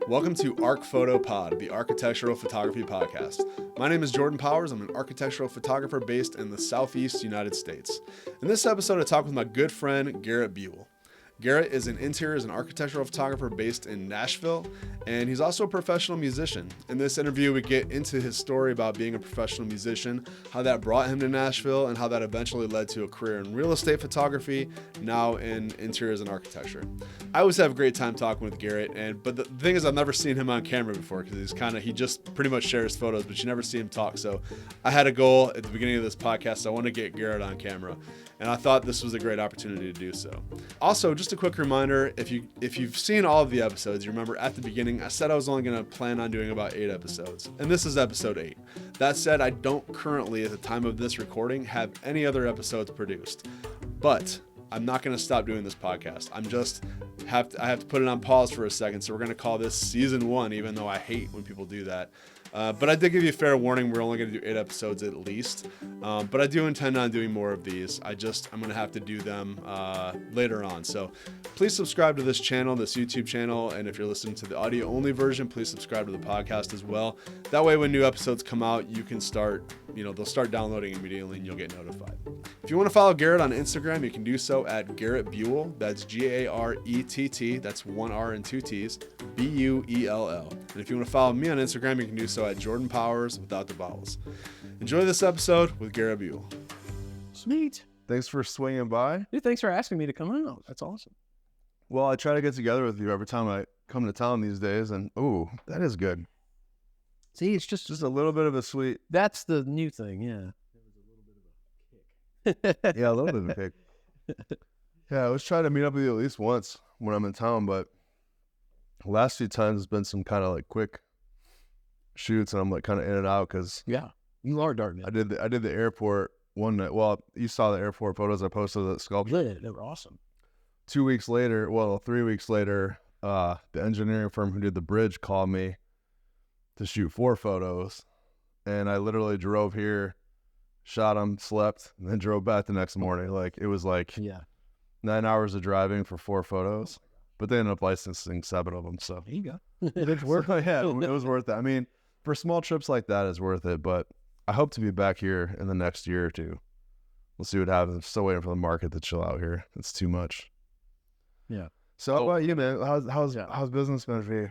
Welcome to Arc Photo Pod, the architectural photography podcast. My name is Jordan Powers. I'm an architectural photographer based in the Southeast United States. In this episode, I talk with my good friend, Garett Buell. Garett is an interiors and architectural photographer based in Nashville, and he's also a professional musician. In this interview, we get into his story about being a professional musician, how that brought him to Nashville, and how that eventually led to a career in real estate photography, now in interiors and architecture. I always have a great time talking with Garett, but the thing is, I've never seen him on camera before because he just pretty much shares photos, but you never see him talk. So I had a goal at the beginning of this podcast. I want to get Garett on camera, and I thought this was a great opportunity to do so. Also, just a quick reminder, if you've seen all of the episodes, you remember at the beginning I said I was only going to plan on doing about 8 episodes, and this is episode 8. That said, I don't currently, at the time of this recording, have any other episodes produced, but I'm not going to stop doing this podcast. I have to put it on pause for a second, so we're going to call this season 1, even though I hate when people do that. But I did give you a fair warning. We're only going to do 8 episodes at least. But I do intend on doing more of these. I'm going to have to do them later on. So please subscribe to this channel, this YouTube channel. And if you're listening to the audio only version, please subscribe to the podcast as well. That way, when new episodes come out, you can they'll start downloading immediately and you'll get notified. If you want to follow Garett on Instagram, you can do so at Garett Buell. That's Garett. That's 1 R and 2 T's. Buell. And if you want to follow me on Instagram, you can do so at Jordan Powers without the vowels. Enjoy this episode with Garett Buell. Sweet. Thanks for swinging by. Dude, thanks for asking me to come out. That's awesome. Well, I try to get together with you every time I come to town these days, and that is good. See, it's just a little bit of a sweet. That's the new thing, yeah. Yeah, a little bit of a kick. Yeah, I was trying to meet up with you at least once when I'm in town, but the last few times it's been some kind of like quick shoots, and I'm like kind of in and out because you are dark, man. I did the airport one night. Well, you saw the airport photos I posted of the sculpture. They were awesome. 3 weeks later, the engineering firm who did the bridge called me to shoot 4 photos, and I literally drove here, shot them, slept, and then drove back the next morning. Like it was 9 hours of driving for 4 photos, but they ended up licensing 7 of them. So there you go. It's worth it. Yeah, it was worth it. I mean, for small trips like that, it's worth it. But I hope to be back here in the next year or two. We'll see what happens. I'm still waiting for the market to chill out here. It's too much. Yeah. So how about you, man? How's business been for you?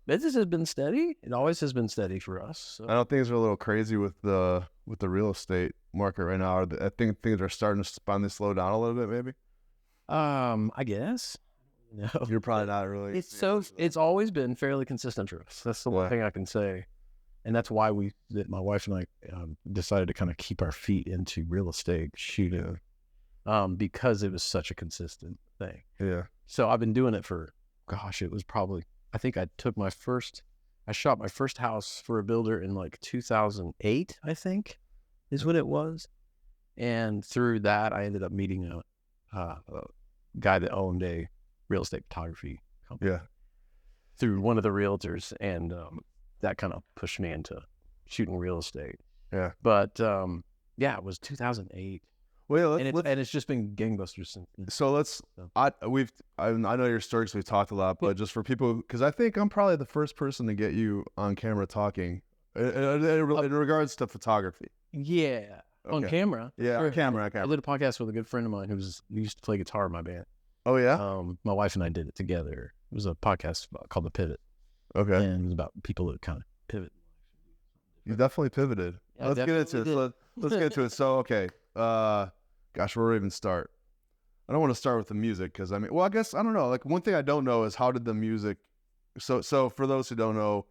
Business has been steady. It always has been steady for us. So. I know things are a little crazy with the real estate market right now. I think things are starting to finally slow down a little bit, maybe. I guess. No. You're probably not really. It's always been fairly consistent for us. That's the one thing I can say. And that's why my wife and I decided to kind of keep our feet into real estate shooting, because it was such a consistent thing. Yeah. So I've been doing it for, it was probably, I think I shot my first house for a builder in like 2008, I think is when it was. And through that, I ended up meeting a guy that owned a real estate photography company. Yeah. Through one of the realtors, and that kind of pushed me into shooting real estate. Yeah. But it was 2008. Well, and it's just been gangbusters since then. So I know your story because we've talked a lot, but just for people, because I think I'm probably the first person to get you on camera talking in regards to photography. Yeah. Okay. On camera. Yeah, on camera. I did a podcast with a good friend of mine who used to play guitar in my band. Oh, yeah? My wife and I did it together. It was a podcast called The Pivot. Okay. And it was about people that kind of pivot. You definitely pivoted. Yeah, Let's get into it. Let's get into it. So, okay. Where do we even start? I don't want to start with the music because, I guess, I don't know. Like, one thing I don't know is how did the music... So for those who don't know,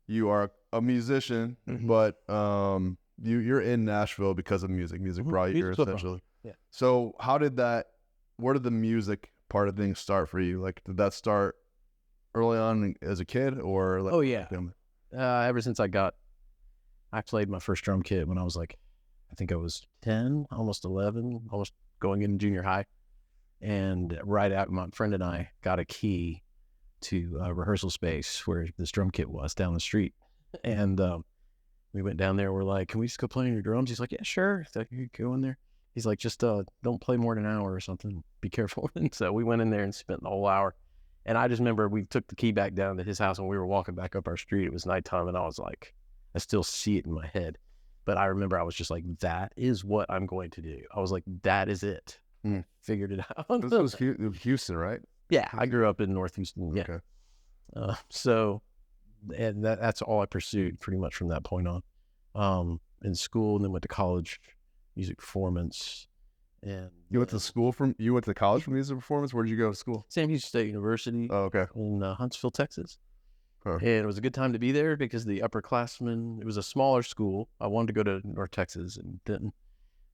you are a musician, but you're in Nashville because of music. Music brought you here, essentially. Yeah. So where did the music part of things start for you? Like, did that start early on as a kid or like? Oh yeah. Ever since I played my first drum kit when I was like, I think I was 10, almost 11, almost going into junior high. And right out, my friend and I got a key to a rehearsal space where this drum kit was down the street. And we went down there. We're like, can we just go play on your drums? He's like, yeah, sure. So you go in there. He's like, just don't play more than an hour or something. Be careful. And so we went in there and spent the whole hour. And I just remember we took the key back down to his house and we were walking back up our street. It was nighttime and I was like, I still see it in my head. But I remember I was just like, that is what I'm going to do. I was like, that is it. Figured it out. This was Houston, right? Yeah, I grew up in North Houston. Yeah. Okay. So, and that's all I pursued pretty much from that point on. In school, and then went to college, music performance. And you went to college for music performance? Where did you go to school? Sam Houston State University. Oh, okay. In Huntsville, Texas. Huh. And it was a good time to be there because the upperclassmen, it was a smaller school. I wanted to go to North Texas and didn't.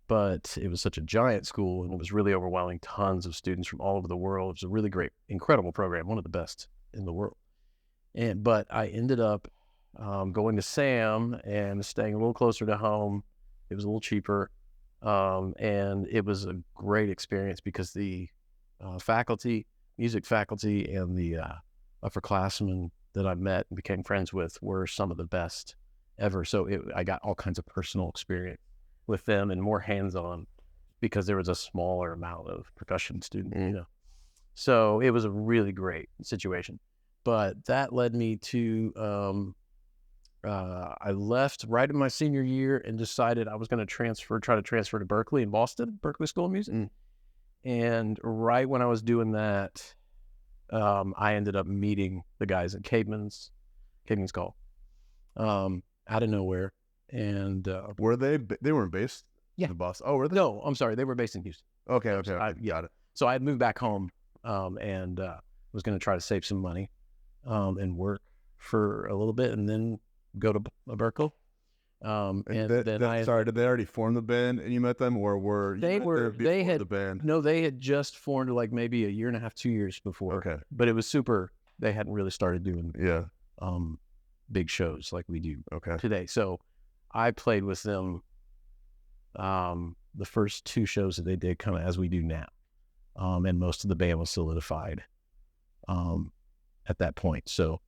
But it was such a giant school and it was really overwhelming. Tons of students from all over the world. It was a really great, incredible program, one of the best in the world. But I ended up going to Sam and staying a little closer to home. It was a little cheaper. And it was a great experience because the music faculty and the upperclassmen that I met and became friends with were some of the best ever. So I got all kinds of personal experience with them and more hands-on because there was a smaller amount of percussion students, So it was a really great situation. But that led me to, I left right in my senior year and decided I was going to try to transfer to Berkeley in Boston, Berkeley School of Music. And right when I was doing that, I ended up meeting the guys at Caedmon's Call, out of nowhere. And were they weren't based in Boston? Oh, were they? No, I'm sorry. They were based in Houston. Okay. Got it. So I had moved back home and was going to try to save some money and work for a little bit and then go to Berkeley. Did they already form the band and you met them, or were you the band? No, they had just formed like maybe a year and a half, 2 years before. Okay. But it was super. They hadn't really started doing big shows like we do today. So I played with them the first 2 shows that they did kind of as we do now. And most of the band was solidified at that point. So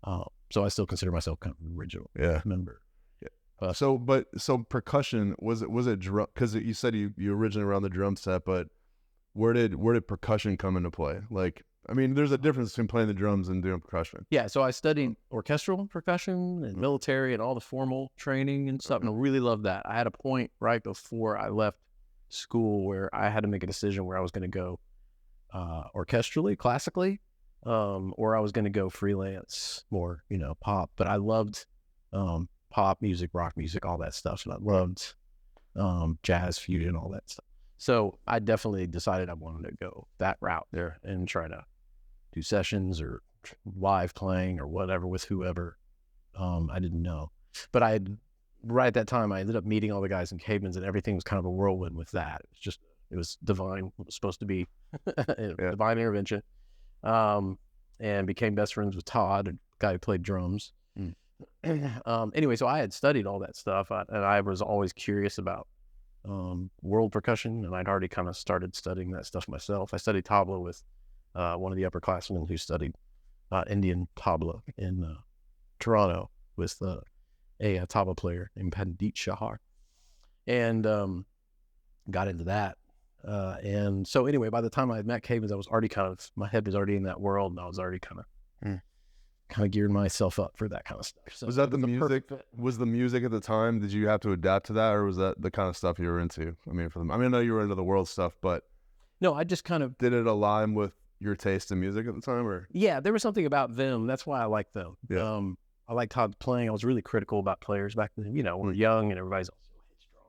I still consider myself kind of an original member. Yeah. So percussion, was it drum? Because you said you originally were on the drum set, but where did percussion come into play? Like, I mean, there's a difference between playing the drums and doing percussion. Yeah, so I studied orchestral percussion and military and all the formal training and stuff, and I really loved that. I had a point right before I left school where I had to make a decision where I was going to go orchestrally, classically, or I was going to go freelance, more, pop. But I loved pop music, rock music, all that stuff, and I loved jazz, fusion, all that stuff. So I definitely decided I wanted to go that route there and try to do sessions or live playing or whatever with whoever. I didn't know. But right at that time, I ended up meeting all the guys in Caedmon's and everything was kind of a whirlwind with that. It was divine. It was supposed to be divine intervention. And became best friends with Todd, a guy who played drums. Anyway, so I had studied all that stuff and I was always curious about world percussion, and I'd already kind of started studying that stuff myself. I studied tabla with one of the upperclassmen who studied Indian tabla in Toronto with a tabla player named Pandit Shahar, and got into that. And so anyway, by the time I had met Caedmon's, I was already my head was already in that world, and I was already kind of gearing myself up for that kind of stuff. So was that the music? Was the music at the time? Did you have to adapt to that, or was that the kind of stuff you were into? I mean, I know you were into the world stuff, but no, I just kind of did it align with your taste in music at the time, or there was something about them. That's why I liked them. Yeah. I liked Todd playing. I was really critical about players back then. When we're young and everybody's all so headstrong.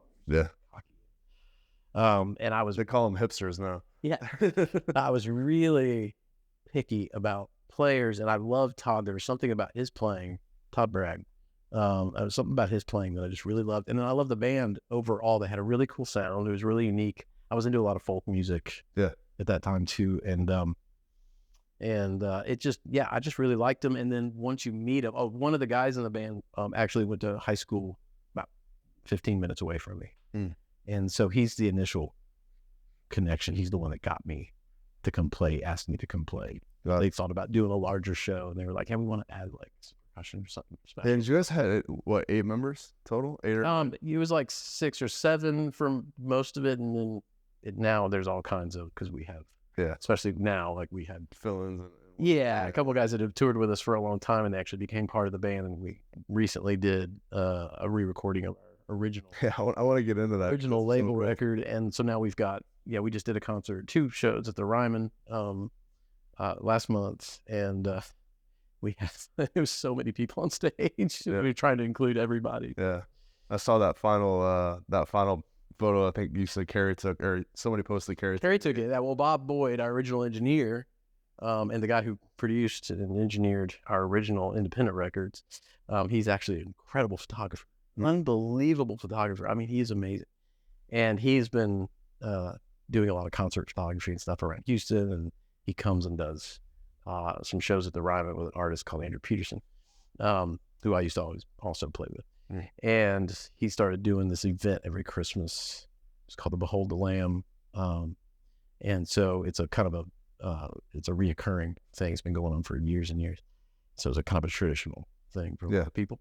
Yeah. And I was. They call them hipsters now. Yeah. I was really picky about players, and I loved Todd. There was something about his playing, Todd Bragg. There was something about his playing that I just really loved. And then I loved the band overall. They had a really cool sound. It was really unique. I was into a lot of folk music at that time too. And it just, I just really liked them. And then once you meet them, one of the guys in the band actually went to high school about 15 minutes away from me. And so he's the initial connection. He's the one that got me to come play, asked me to come play. They thought about doing a larger show, and they were like, "Hey, we want to add like some percussion or something special." And you guys had 8 members total? 8 or it was like 6 or 7 from most of it, and then now there's all kinds of, because we have especially now, like we had fill-ins Yeah, a couple of guys that have toured with us for a long time, and they actually became part of the band. And we recently did a re-recording of our original Yeah, I want to get into that. original label record. And so now we've got, we just did a concert, 2 shows at the Ryman last month, and we had there was so many people on stage. Yeah. We were trying to include everybody. Yeah, I saw that final photo. I think you said Carrie took, or somebody posted Carrie. Terry took it. Well, Bob Boyd, our original engineer, and the guy who produced and engineered our original independent records, he's actually an incredible photographer, unbelievable photographer. I mean, he's amazing. And he's been doing a lot of concert photography and stuff around Houston, and he comes and does some shows at the Ryman with an artist called Andrew Peterson, who I used to always also play with. And he started doing this event every Christmas. It's called the Behold the Lamb. And so it's a kind of it's a reoccurring thing. It's been going on for years and years. So it's a kind of a traditional thing for a lot of people.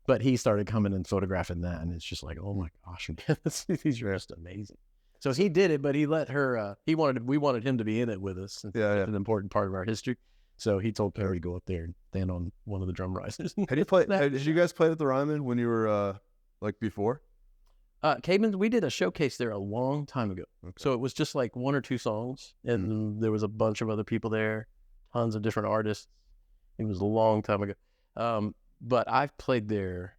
But he started coming and photographing that, and it's just like, oh my gosh, man, these are just amazing. So he did it, but he let her. We wanted him to be in it with us. It's an important part of our history. So he told Perry to go up there and stand on one of the drum risers. Did you guys play at the Ryman when you were before? Caveman's, we did a showcase there a long time ago. Okay. So it was just like 1 or 2 songs, and there was a bunch of other people there, tons of different artists. It was a long time ago. But I've played there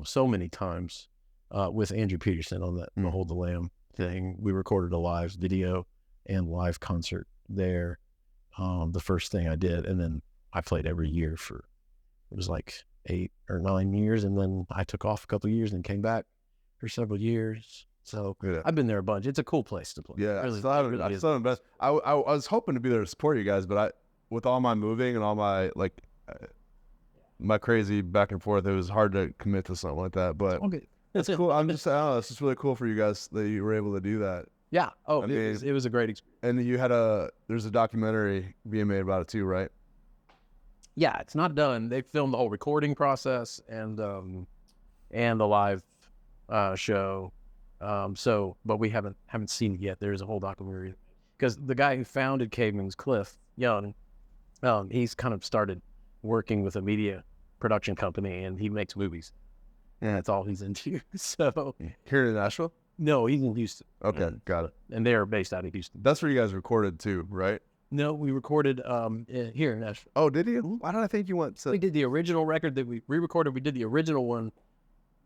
so many times with Andrew Peterson on that Behold the Lamb thing. We recorded a live video and live concert there. The first thing I did, and then I played every year it was like 8 or 9 years, and then I took off a couple of years and came back for several years. So I've been there a bunch. It's a cool place to play. Yeah, really, I still invest. I was hoping to be there to support you guys, but with all my moving and all my my crazy back and forth, it was hard to commit to something like that. But it's cool. I'm just saying, it's just really cool for you guys that you were able to do that. Yeah. Oh, it was a great experience. And you had there's a documentary being made about it too, right? Yeah, it's not done. They filmed the whole recording process and the live show. But we haven't seen it yet. There's a whole documentary because the guy who founded Caveman's, Cliff Young, he's kind of started working with a media production company, and he makes movies. And that's all he's into. So here in Nashville? No, he's in Houston. Okay, got it. And they are based out of Houston. That's where you guys recorded too, right? No, we recorded here in Nashville. Oh, did you? Why did I think you went to... We did the original record that we re-recorded. We did the original one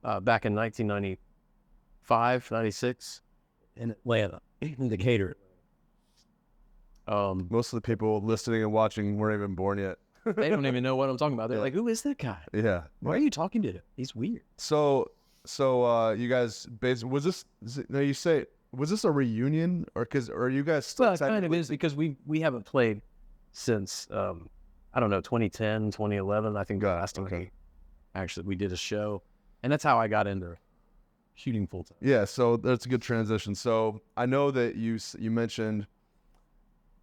back in 1995, 96 in Atlanta, in Decatur. Most of the people listening and watching weren't even born yet. They don't even know what I'm talking about. They're like, who is that guy? Yeah. Why are you talking to him? He's weird. So you guys was this a reunion or you guys still... Well, it kind of is because we haven't played since 2010, 2011. I think last time we did a show, and that's how I got into shooting full time. Yeah, so that's a good transition. So I know that you mentioned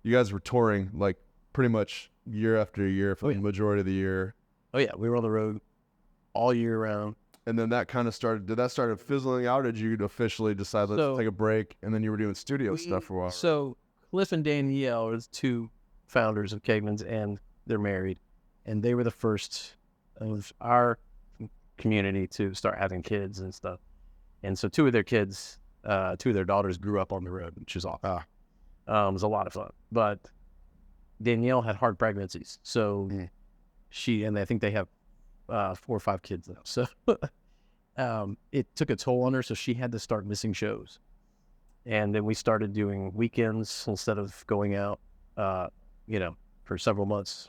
you guys were touring like pretty much year after year for the majority of the year. Oh yeah, we were on the road all year round. And then that kind of started fizzling out, or did you officially decide let's take a break, and then you were doing studio stuff for a while? So Cliff and Danielle are the 2 founders of Caveman's, and they're married. And they were the first of our community to start having kids and stuff. And so 2 of their kids, 2 of their daughters grew up on the road, which is awesome. It was a lot of fun. But Danielle had hard pregnancies. So and I think they have 4 or 5 kids now. So it took a toll on her. So she had to start missing shows. And then we started doing weekends instead of going out, for several months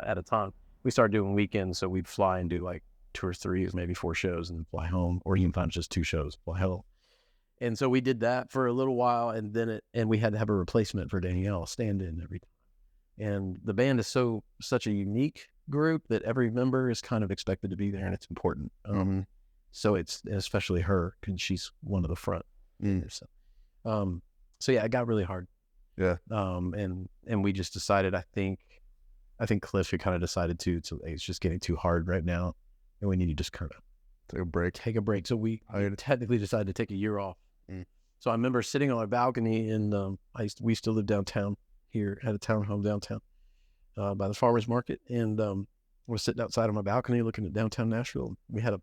at a time. We started doing weekends. So we'd fly and do like 2 or 3, maybe 4 shows and then fly home, or even find just 2 shows, fly home. And so we did that for a little while, and then we had to have a replacement for Danielle, stand in every time. And the band is such a unique group that every member is kind of expected to be there, and it's important. So it's especially her, because she's one of the front. So yeah, it got really hard. Yeah. And we just decided, I think Cliff had kind of decided it's just getting too hard right now, and we need to just kind of take a break. So we technically decided to take a year off. So I remember sitting on my balcony, and we used to live downtown here, had a townhome downtown, by the farmer's market, and was sitting outside on my balcony looking at downtown Nashville. We had a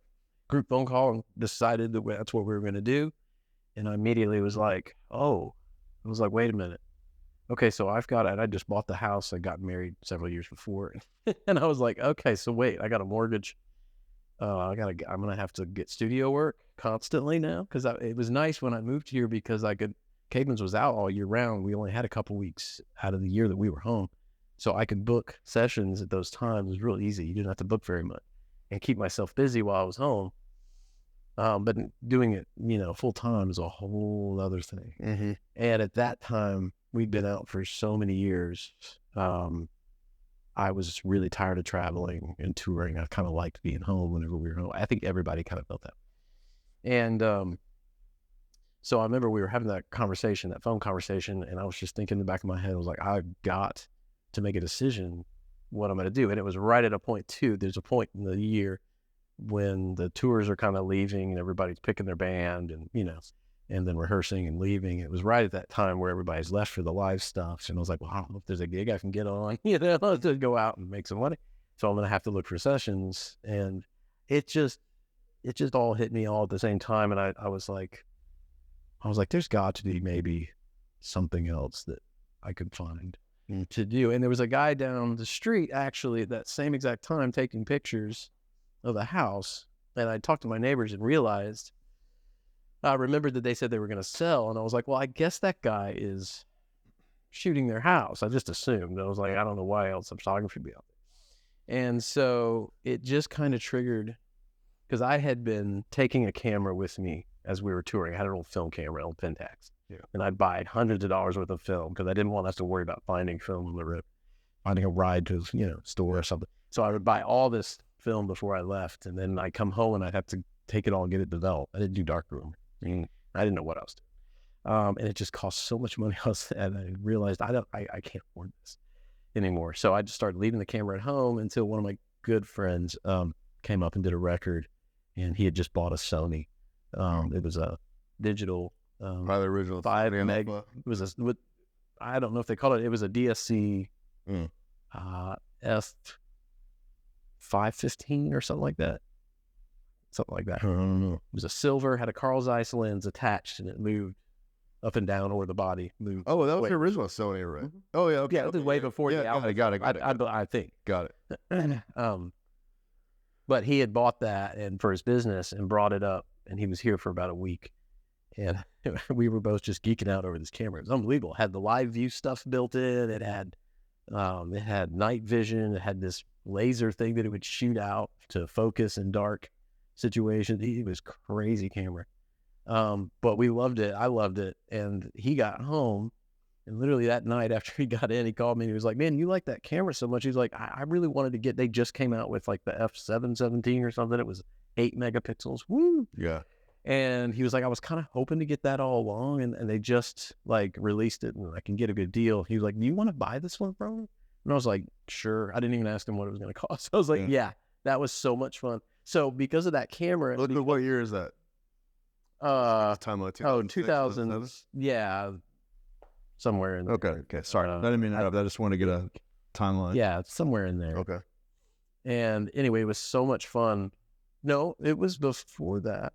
group phone call and decided that that's what we were going to do. And I immediately was like, wait a minute. Okay, so I just bought the house. I got married several years before. And I was like, okay, so wait, I got a mortgage. I'm going to have to get studio work constantly now. Because it was nice when I moved here because Caedmon's was out all year round. We only had a couple weeks out of the year that we were home. So I could book sessions at those times. It was real easy. You didn't have to book very much and keep myself busy while I was home. But doing it, full time is a whole other thing. Mm-hmm. And at that time, we'd been out for so many years. I was really tired of traveling and touring. I kind of liked being home whenever we were home. I think everybody kind of felt that. And so I remember we were having that phone conversation, and I was just thinking in the back of my head, I was like, I've got to make a decision what I'm going to do. And it was right at a point too. There's a point in the year when the tours are kind of leaving and everybody's picking their band and, and then rehearsing and leaving. It was right at that time where everybody's left for the live stuff. And I was like, well, I don't know if there's a gig I can get on, let's just go out and make some money. So I'm going to have to look for sessions. And it just all hit me all at the same time. And I was like, there's got to be maybe something else that I could find to do. And there was a guy down the street actually at that same exact time taking pictures of the house. And I talked to my neighbors and I remembered that they said they were going to sell. And I was like, well, I guess that guy is shooting their house. I just assumed. I was like, I don't know why else photography would be out there. And so it just kind of triggered, because I had been taking a camera with me as we were touring. I had an old film camera, old Pentax. Yeah. And I'd buy hundreds of dollars worth of film because I didn't want us to worry about finding film on the road, finding a ride to, store or something. So I would buy all this film before I left, and then I'd come home and I'd have to take it all and get it developed. I didn't do darkroom. I didn't know what I was doing. And it just cost so much money. And I realized I can't afford this anymore. So I just started leaving the camera at home until one of my good friends came up and did a record, and he had just bought a Sony. It was a digital, Probably the original 5 meg. It was I don't know if they call it. It was a DSC F515 or something like that. I don't know. It was a silver, had a Carl Zeiss lens attached, and it moved up and down, or the body moved. Oh, that was the original Sony, right? Mm-hmm. Oh, yeah. Okay. Yeah, it was way before the album. Got it. I think. Got it. But he had bought that and for his business and brought it up, and he was here for about a week. And we were both just geeking out over this camera. It was unbelievable. It had the live view stuff built in. It had night vision. It had this laser thing that it would shoot out to focus in dark situations. It was crazy camera. But we loved it. I loved it. And he got home, and literally that night after he got in, he called me and he was like, man, you like that camera so much. He's like, I really wanted to they just came out with like the F717 or something. It was 8 megapixels. Woo. Yeah. And he was like, I was kind of hoping to get that all along, and they just like released it and I can get a good deal. He was like, do you want to buy this one from me? And I was like, sure. I didn't even ask him what it was going to cost. I was like, yeah, that was so much fun. So because of that camera. Look, what year is that? Timeline. 2000. Yeah. Somewhere in there. Okay. Sorry. I didn't mean to interrupt. I just want to get a timeline. Yeah, somewhere in there. Okay. And anyway, it was so much fun. No, it was before that.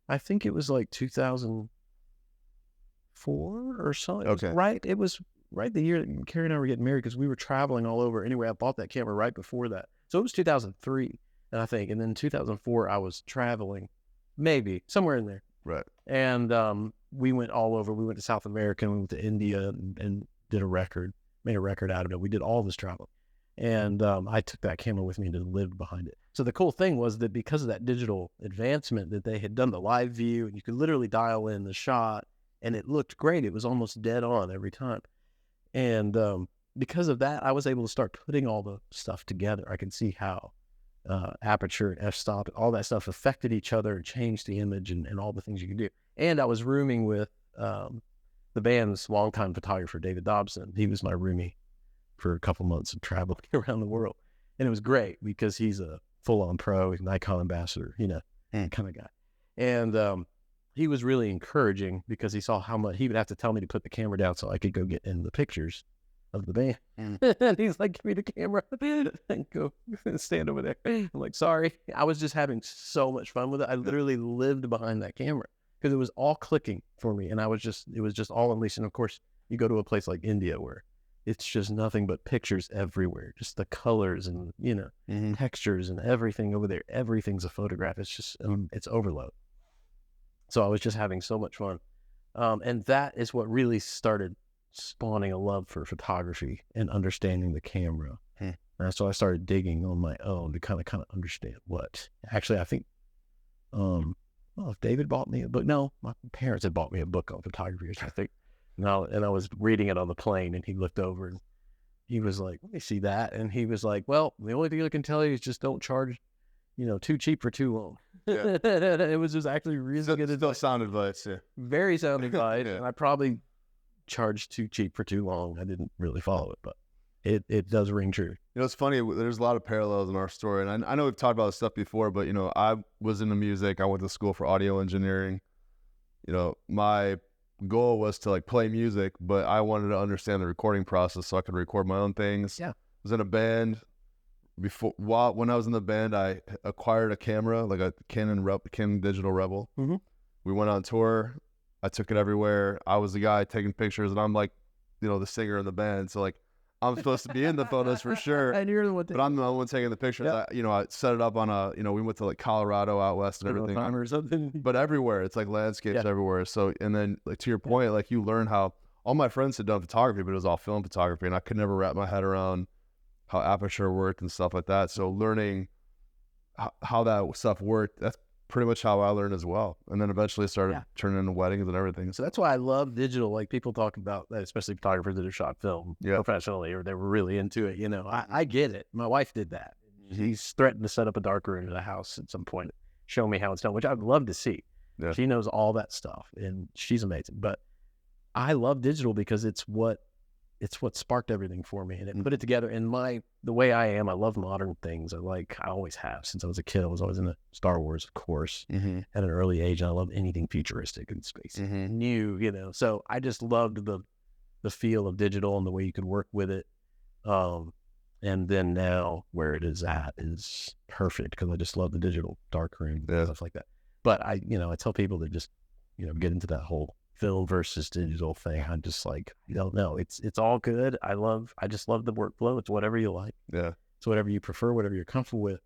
I think it was like 2004 or something. Okay. It was right the year that Carrie and I were getting married, because we were traveling all over. Anyway, I bought that camera right before that. So it was 2003, I think. And then 2004, I was traveling, maybe, somewhere in there. Right. And we went all over. We went to South America, and we went to India and made a record out of it. We did all this travel. And I took that camera with me and just lived behind it. So the cool thing was that because of that digital advancement, that they had done the live view, and you could literally dial in the shot, and it looked great. It was almost dead on every time. And because of that, I was able to start putting all the stuff together. I could see how aperture and f-stop, all that stuff affected each other and changed the image and all the things you could do. And I was rooming with the band's longtime photographer, David Dobson. He was my roomie for a couple months of traveling around the world. And it was great because he's a full-on pro, he's an Nikon ambassador, kind of guy. And he was really encouraging because he saw how much he would have to tell me to put the camera down so I could go get in the pictures of the band. Mm. And he's like, give me the camera and go stand over there. I'm like, sorry. I was just having so much fun with it. I literally lived behind that camera because it was all clicking for me. And it was just all unleashed. And of course, you go to a place like India where it's just nothing but pictures everywhere, just the colors and, textures and everything over there. Everything's a photograph. It's just, it's overload. So I was just having so much fun. And that is what really started spawning a love for photography and understanding the camera. And so I started digging on my own to kind of understand what. Actually, I think, if David bought me a book. No, my parents had bought me a book on photography, I think. And I was reading it on the plane, and he looked over and he was like, let me see that. And he was like, well, the only thing I can tell you is just don't charge, too cheap for too long. Yeah. It was just actually really good advice. Sound advice, yeah. Very sound advice. Yeah. And I probably charged too cheap for too long. I didn't really follow it, but it does ring true. It's funny. There's a lot of parallels in our story. And I know we've talked about this stuff before, but, I was into music. I went to school for audio engineering. My goal was to play music, but I wanted to understand the recording process so I could record my own things. Yeah. I was in a band. When I was in the band, I acquired a camera, like a Canon Digital Rebel. Mm-hmm. We went on tour. I took it everywhere. I was the guy taking pictures, and I'm the singer in the band. So I'm supposed to be in the photos for sure. And you're the one, but I'm the one taking the pictures. Yeah. I set it up on we went to Colorado out west and everything. Or something. But everywhere, it's landscapes everywhere. So, and then to your point, you learn how all my friends had done photography, but it was all film photography, and I could never wrap my head around how aperture worked and stuff like that. So learning how that stuff worked, that's pretty much how I learned as well. And then eventually started turning into weddings and everything. So that's why I love digital. People talk about that, especially photographers that have shot film professionally, or they were really into it. I get it. My wife did that. She's threatened to set up a darkroom in the house at some point, show me how it's done, which I'd love to see. Yeah. She knows all that stuff, and she's amazing. But I love digital because it's what sparked everything for me, and it put it together. And the way I am, I love modern things. I always have since I was a kid. I was always into Star Wars, of course, at an early age. And I love anything futuristic and space, new. So I just loved the feel of digital and the way you could work with it. And then now where it is at is perfect because I just love the digital darkroom and stuff like that. But I tell people to just get into that whole film versus digital thing. I'm just don't know. It's all good. I just love the workflow. It's whatever you like. Yeah. It's whatever you prefer, whatever you're comfortable with.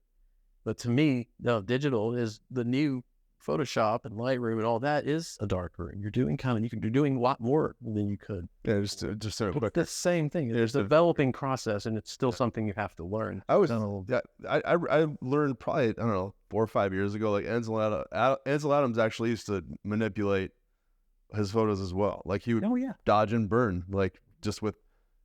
But to me, digital is the new Photoshop and Lightroom, and all that is a dark room. You're doing you're doing a lot more than you could. Yeah, just the same thing. There's a developing process, and it's still something you have to learn. I learned probably, I don't know, 4 or 5 years ago, Ansel Adams actually used to manipulate his photos as well. He would dodge and burn, just with,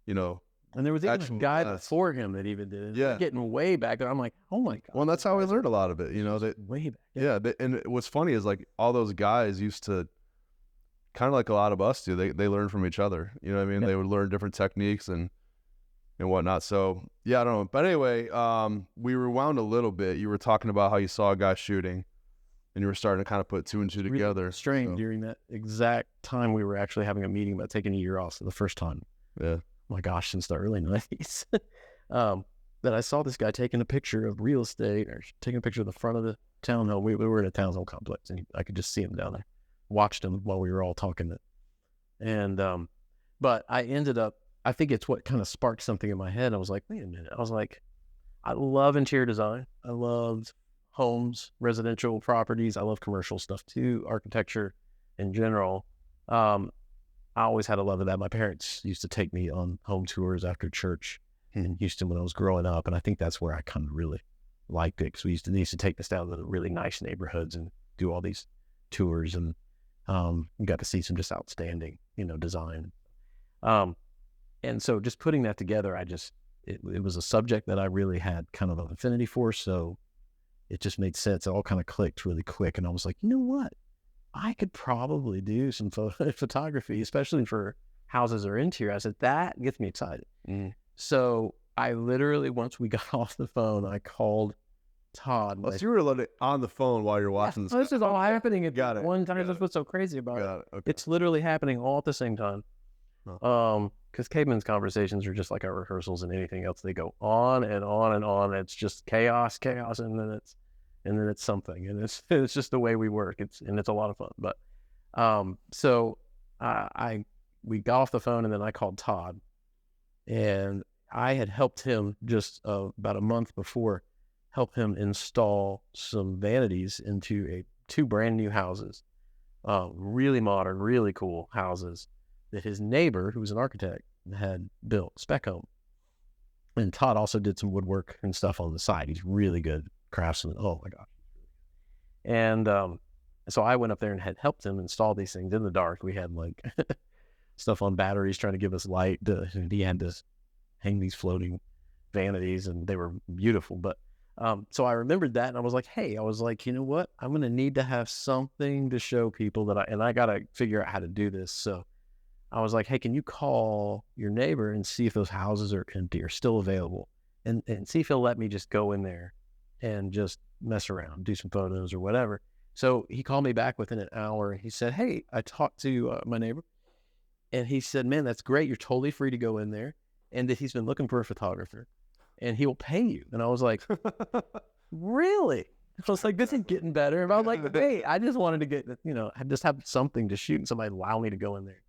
And there was even a guy before him that even did it. Yeah. Getting way back there. I'm like, oh my God. Well, that's how I learned a lot of it, way back. Yeah. And what's funny is all those guys used to, kind of like a lot of us do, they learn from each other. You know what I mean? Yep. They would learn different techniques and whatnot. So yeah, I don't know. But anyway, we rewound a little bit. You were talking about how you saw a guy shooting, and you were starting to kind of put two and two together. Strange. During that exact time, we were actually having a meeting about taking a year off for the first time. Yeah. My gosh, since the early 90s. That I saw this guy taking a picture of real estate, or taking a picture of the front of the townhome. We were in a townhome complex, and I could just see him down there. Watched him while we were all talking. And but I ended up, I think it's what kind of sparked something in my head. I was like, wait a minute. I was like, I love interior design. I love homes, residential properties. I love commercial stuff too, architecture in general. I always had a love of that. My parents used to take me on home tours after church in Houston when I was growing up, and I think that's where I kind of really liked it, because they used to take us down to the really nice neighborhoods and do all these tours, and you got to see some just outstanding, design. And so just putting that together, it was a subject that I really had kind of an affinity for, so it just made sense. It all kind of clicked really quick, and I was like, you know what? I could probably do some photography, especially for houses or interior. I said, that gets me excited. So I literally, once we got off the phone, I called Todd. So you were on the phone while you're watching this. This is all happening at one time. Got That's what's so crazy about it. Okay. It's literally happening all at the same time. Because because cavemen's conversations are just like our rehearsals and anything else. They go on and on and on. It's just chaos, and then it's something, and it's just the way we work. It's a lot of fun. But so we got off the phone, and then I called Todd, and I had helped him just about a month before, help him install some vanities into two brand new houses, really modern, really cool houses that his neighbor, who was an architect, had built spec home. And Todd also did some woodwork and stuff on the side. He's really good craftsman. Oh my gosh. And so I went up there and had helped him install these things in the dark. We had like stuff on batteries trying to give us light. And he had to hang these floating vanities, and they were beautiful. But so I remembered that, and I was like, hey, you know what? I'm going to need to have something to show people and I got to figure out how to do this. So I was like, hey, can you call your neighbor and see if those houses are empty or still available, and see if he'll let me just go in there and just mess around, do some photos or whatever. So he called me back within an hour, and he said, hey, I talked to my neighbor, and he said, man, that's great. You're totally free to go in there, and that he's been looking for a photographer, and he will pay you. And I was like, really? I was like, this is getting better. And I was like, hey, I just wanted to get, I just have something to shoot, and somebody allow me to go in there.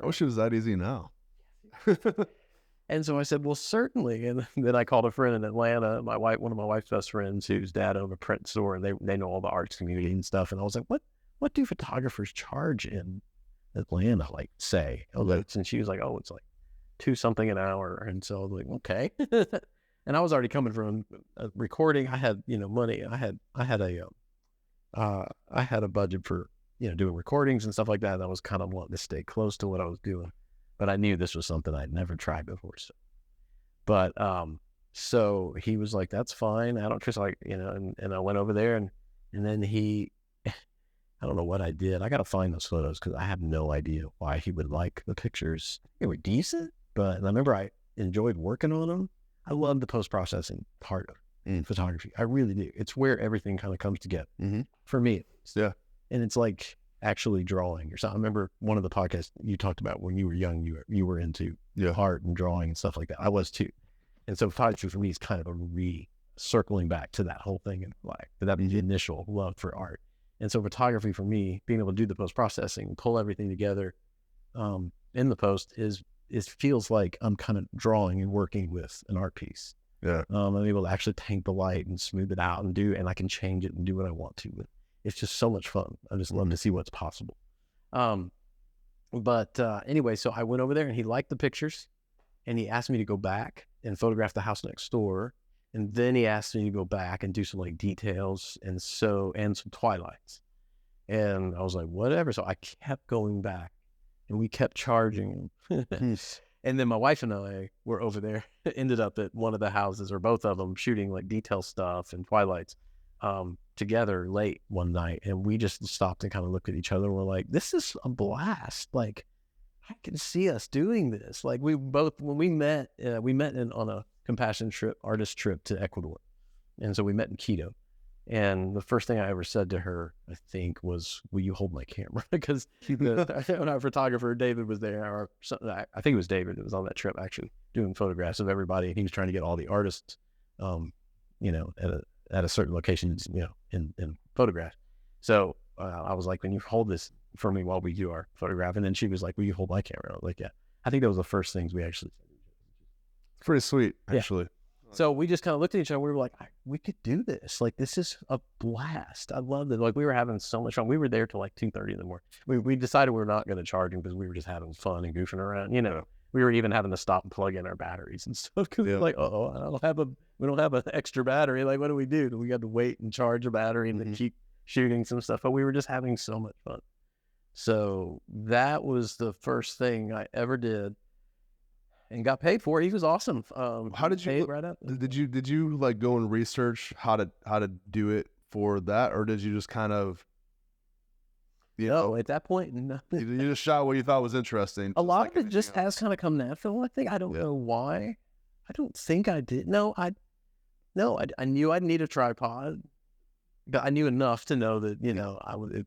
I wish it was that easy now. And so I said, well, certainly. And then I called a friend in Atlanta, one of my wife's best friends, whose dad owned a print store, and they know all the arts community and stuff. And I was like, what do photographers charge in Atlanta? Like, say, and she was like, oh, it's like $2 something an hour. And so I was like, okay. And I was already coming from a recording. I had, money. I had a budget for, doing recordings and stuff like that. And I was kind of wanting to stay close to what I was doing, but I knew this was something I'd never tried before. So he was like, that's fine. I don't just like, and I went over there, and then I don't know what I did. I got to find those photos, because I have no idea why he would like the pictures. They were decent, but I remember I enjoyed working on them. I love the post-processing part of photography. I really do. It's where everything kind of comes together, for me at least. Yeah. And it's like actually drawing or something. I remember one of the podcasts you talked about when you were young, you were into art and drawing and stuff like that. I was too. And so photography for me is kind of a circling back to that whole thing in life, that initial love for art. And so photography for me, being able to do the post-processing, pull everything together in the post it feels like I'm kind of drawing and working with an art piece. Yeah. I'm able to actually paint the light and smooth it out and I can change it and do what I want to. It's just so much fun. I just love to see what's possible. But anyway, so I went over there, and he liked the pictures, and he asked me to go back and photograph the house next door. And then he asked me to go back and do some like details and some twilights. And I was like, whatever. So I kept going back, and we kept charging him. And then my wife and I were over there, ended up at one of the houses, or both of them, shooting like detail stuff and twilights together late one night. And we just stopped and kind of looked at each other, and we're like, this is a blast. Like, I can see us doing this. Like, we both, when we met on a compassion trip, artist trip to Ecuador. And so we met in Quito. And the first thing I ever said to her, I think, was, will you hold my camera? Because our photographer, David, was there. Or I think it was David that was on that trip, actually, doing photographs of everybody. And he was trying to get all the artists, at a certain location, in photograph. So I was like, can you hold this for me while we do our photograph? And then she was like, will you hold my camera? I was like, yeah. I think that was the first things we actually said. Pretty sweet, actually. Yeah. So we just kind of looked at each other. We were like, we could do this. Like, this is a blast. I loved it. Like, we were having so much fun. We were there till like 2:30 in the morning. We decided we were not going to charge him because we were just having fun and goofing around. We were even having to stop and plug in our batteries and stuff. Cause we were like, we don't have an extra battery. Like, what do? We got to wait and charge a battery and then keep shooting some stuff. But we were just having so much fun. So that was the first thing I ever did. And got paid for it. He was awesome. How did you right up? Did you like go and research how to do it for that, or did you just kind of? No, at that point, no. You just shot what you thought was interesting. A lot of it just has kind of come natural. I think I don't know why. I don't think I did. No, I knew I'd need a tripod, but I knew enough to know that I would.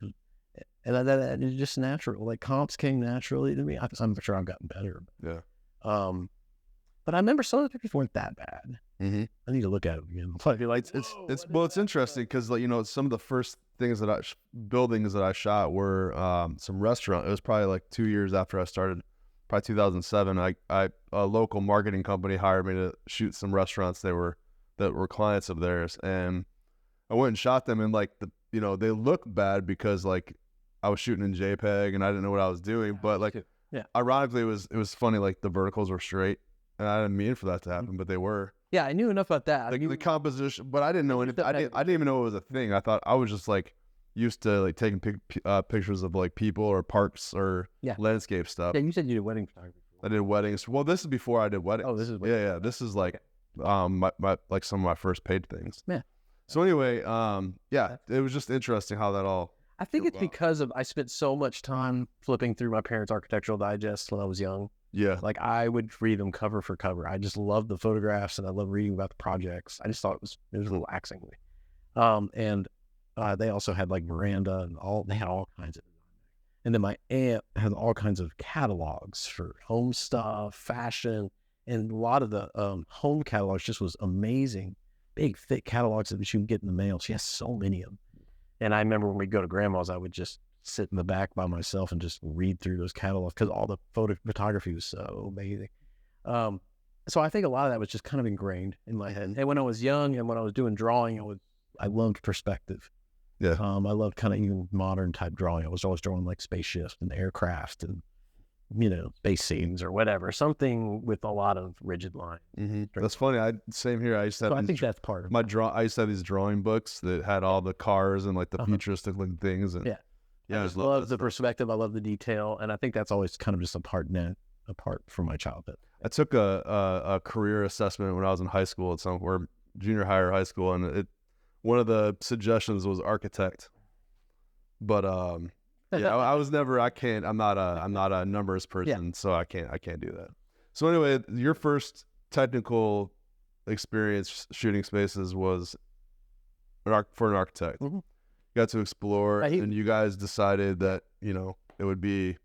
And that it's just natural. Like, comps came naturally to me. I'm sure I've gotten better. Yeah. But I remember some of the pictures weren't that bad. Mm-hmm. I need to look at it again. It's interesting because, like, you know, some of the first things that buildings that I shot were some restaurant. It was probably like 2 years after I started, probably 2007. A local marketing company hired me to shoot some restaurants that were clients of theirs, and I went and shot them, and like they look bad because like I was shooting in JPEG and I didn't know what I was doing, but like ironically it was funny, like the verticals were straight, and I didn't mean for that to happen, but they were. Yeah, I knew enough about that. The composition, but I didn't know anything. I didn't even know it was a thing. I thought I was just like used to like taking pictures of like people or parks or landscape stuff. Yeah, you said you did wedding photography. I did weddings. Well, this is before I did weddings. Oh, this is yeah. This is like my like some of my first paid things. Yeah. So anyway, it was just interesting how that all. I think it's because I spent so much time flipping through my parents' architectural digest when I was young. Yeah. Like I would read them cover for cover. I just loved the photographs and I loved reading about the projects. I just thought it was relaxing. And they also had like veranda and they had all kinds of. And then my aunt had all kinds of catalogs for home stuff, fashion, and a lot of the home catalogs just was amazing. Big, thick catalogs that she would get in the mail. She has so many of them. And I remember when we'd go to grandma's, I would just sit in the back by myself and just read through those catalogs because all the photography was so amazing. So I think a lot of that was just kind of ingrained in my head. And when I was young and when I was doing drawing, I loved perspective. Yeah. I loved kind of even modern type drawing. I was always drawing like spaceships and aircraft and, space scenes or whatever, something with a lot of rigid lines. Mm-hmm. That's funny. Same here. I used to have I think that's part of my I used to have these drawing books that had all the cars and like the futuristic looking things. And I just love the perspective. I love the detail. And I think that's always kind of just apart from my childhood. I took a career assessment when I was in high school at somewhere, junior high or high school. And one of the suggestions was architect, but, I was never, I'm not a numbers person, so I can't do that. So anyway, your first technical experience shooting spaces was for an architect. Mm-hmm. You got to explore, and you guys decided that, it would be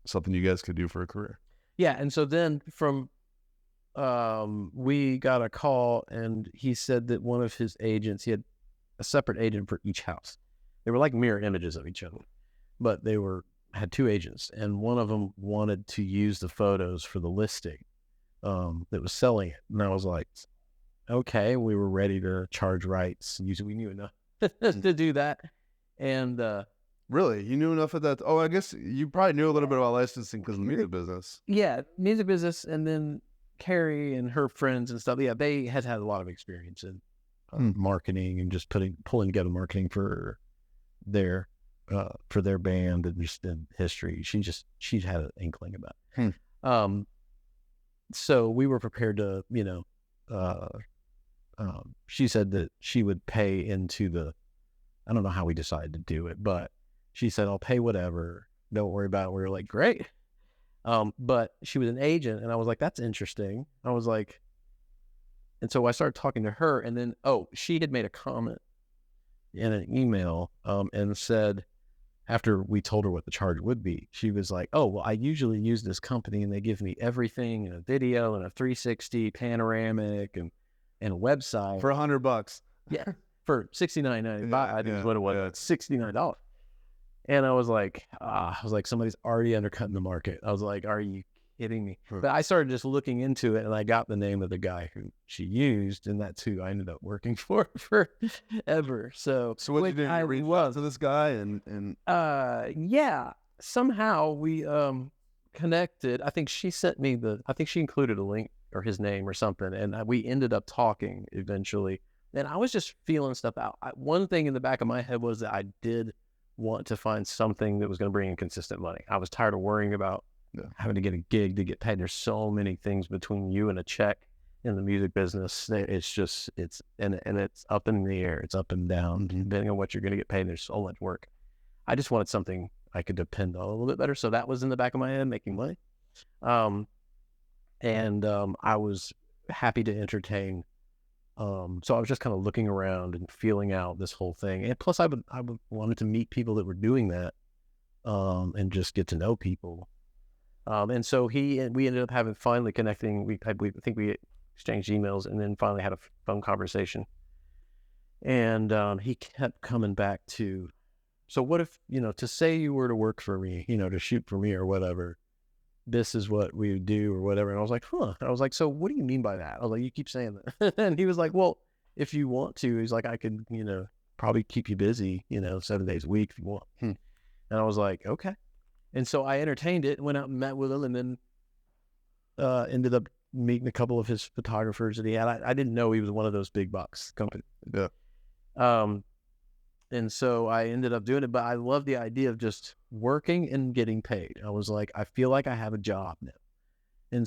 something you guys could do for a career. Yeah. And so then we got a call and he said that one of his agents, he had a separate agent for each house. They were like mirror images of each other, but they had two agents, and one of them wanted to use the photos for the listing that was selling it. And I was like, okay, we were ready to charge rights. We knew enough to do that. And really, you knew enough of that? Oh, I guess you probably knew a little bit about licensing because of the music business. Yeah, music business, and then Carrie and her friends and stuff. Yeah, they had a lot of experience in marketing and just pulling together marketing for their band and just in history. She had an inkling about it. So we were prepared to, she said that she would pay into I don't know how we decided to do it, but she said, I'll pay whatever. Don't worry about it. We were like, great. But she was an agent, and I was like, that's interesting. I was like, and so I started talking to her, and then, she had made a comment in an email and said, after we told her what the charge would be, she was like, oh, well, I usually use this company and they give me everything and a video and a 360 panoramic and a website. For $100. Yeah. For $69.95. I think is what it was. Yeah. $69. And I was like, somebody's already undercutting the market. I was like, are you kidding me? But I started just looking into it, and I got the name of the guy who she used, and that's who I ended up working for forever. So what did you do? Reach out to this guy and somehow we connected. I think she sent me she included a link or his name or something, and we ended up talking eventually. And I was just feeling stuff out. One thing in the back of my head was that I did want to find something that was going to bring in consistent money. I was tired of worrying about having to get a gig to get paid. There's so many things between you and a check in the music business. It's up in the air. It's up and down, depending on what you're going to get paid. There's so much work. I just wanted something I could depend on a little bit better. So that was in the back of my head, making money. I was happy to entertain. So I was just kind of looking around and feeling out this whole thing. And plus I wanted to meet people that were doing that, and just get to know people. And so we ended up finally connecting. I think we exchanged emails and then finally had a phone conversation. And he kept coming back to, so what if, to say you were to work for me, to shoot for me or whatever, this is what we would do or whatever. And I was like, huh. I was like, so what do you mean by that? I was like, you keep saying that. And he was like, well, if you want to, he's like, I could, probably keep you busy, 7 days a week if you want. And I was like, okay. And so I entertained it, went out and met with him, and then ended up meeting a couple of his photographers that he had. I didn't know he was one of those big bucks company. Yeah. And so I ended up doing it, but I love the idea of just working and getting paid. I was like, I feel like I have a job now. And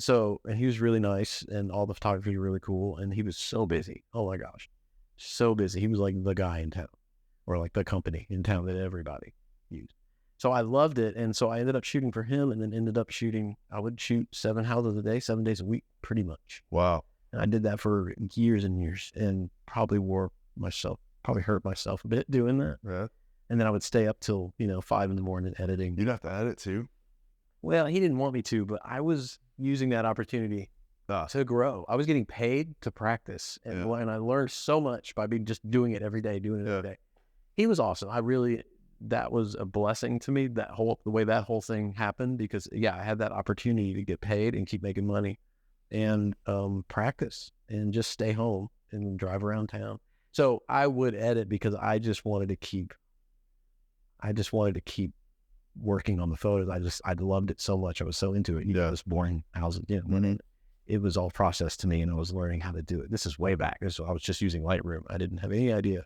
he was really nice, and all the photographers were really cool, and he was so busy. Oh my gosh, so busy. He was like the guy in town, or like the company in town that everybody used. So I loved it, and so I ended up shooting for him, and then I would shoot 7 houses a day, 7 days a week, pretty much. Wow. And I did that for years and years, and probably hurt myself a bit doing that. Yeah. And then I would stay up till, 5 a.m. editing. You'd have to edit too. Well, he didn't want me to, but I was using that opportunity to grow. I was getting paid to practice. And I learned so much by just doing it every day, every day. He was awesome. That was a blessing to me, the way that whole thing happened, because I had that opportunity to get paid and keep making money and practice and just stay home and drive around town. So I would edit because I just wanted to keep working on the photos. I loved it so much. I was so into it. This boring houses, it was all processed to me, and I was learning how to do it. This is way back. So I was just using Lightroom. I didn't have any idea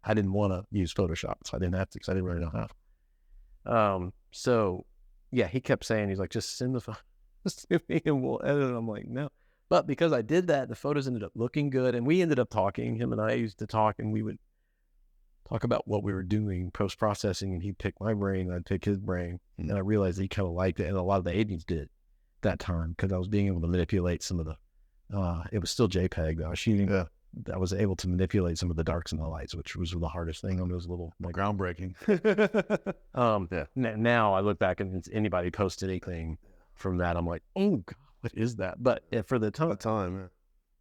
I didn't want to use Photoshop, so I didn't have to, because I didn't really know how. He kept saying, he's like, just send the photos to me and we'll edit it. I'm like, no. But because I did that, the photos ended up looking good, and we ended up talking. Him and I used to talk, and we would talk about what we were doing post-processing, and he'd pick my brain, I'd pick his brain, and I realized that he kind of liked it, and a lot of the agents did that time, because I was being able to manipulate some of the, it was still JPEG that I was shooting. Yeah. I was able to manipulate some of the darks and the lights, which was the hardest thing on those little, groundbreaking. Now I look back, and anybody post anything from that, I'm like, oh God, what is that? But for the time,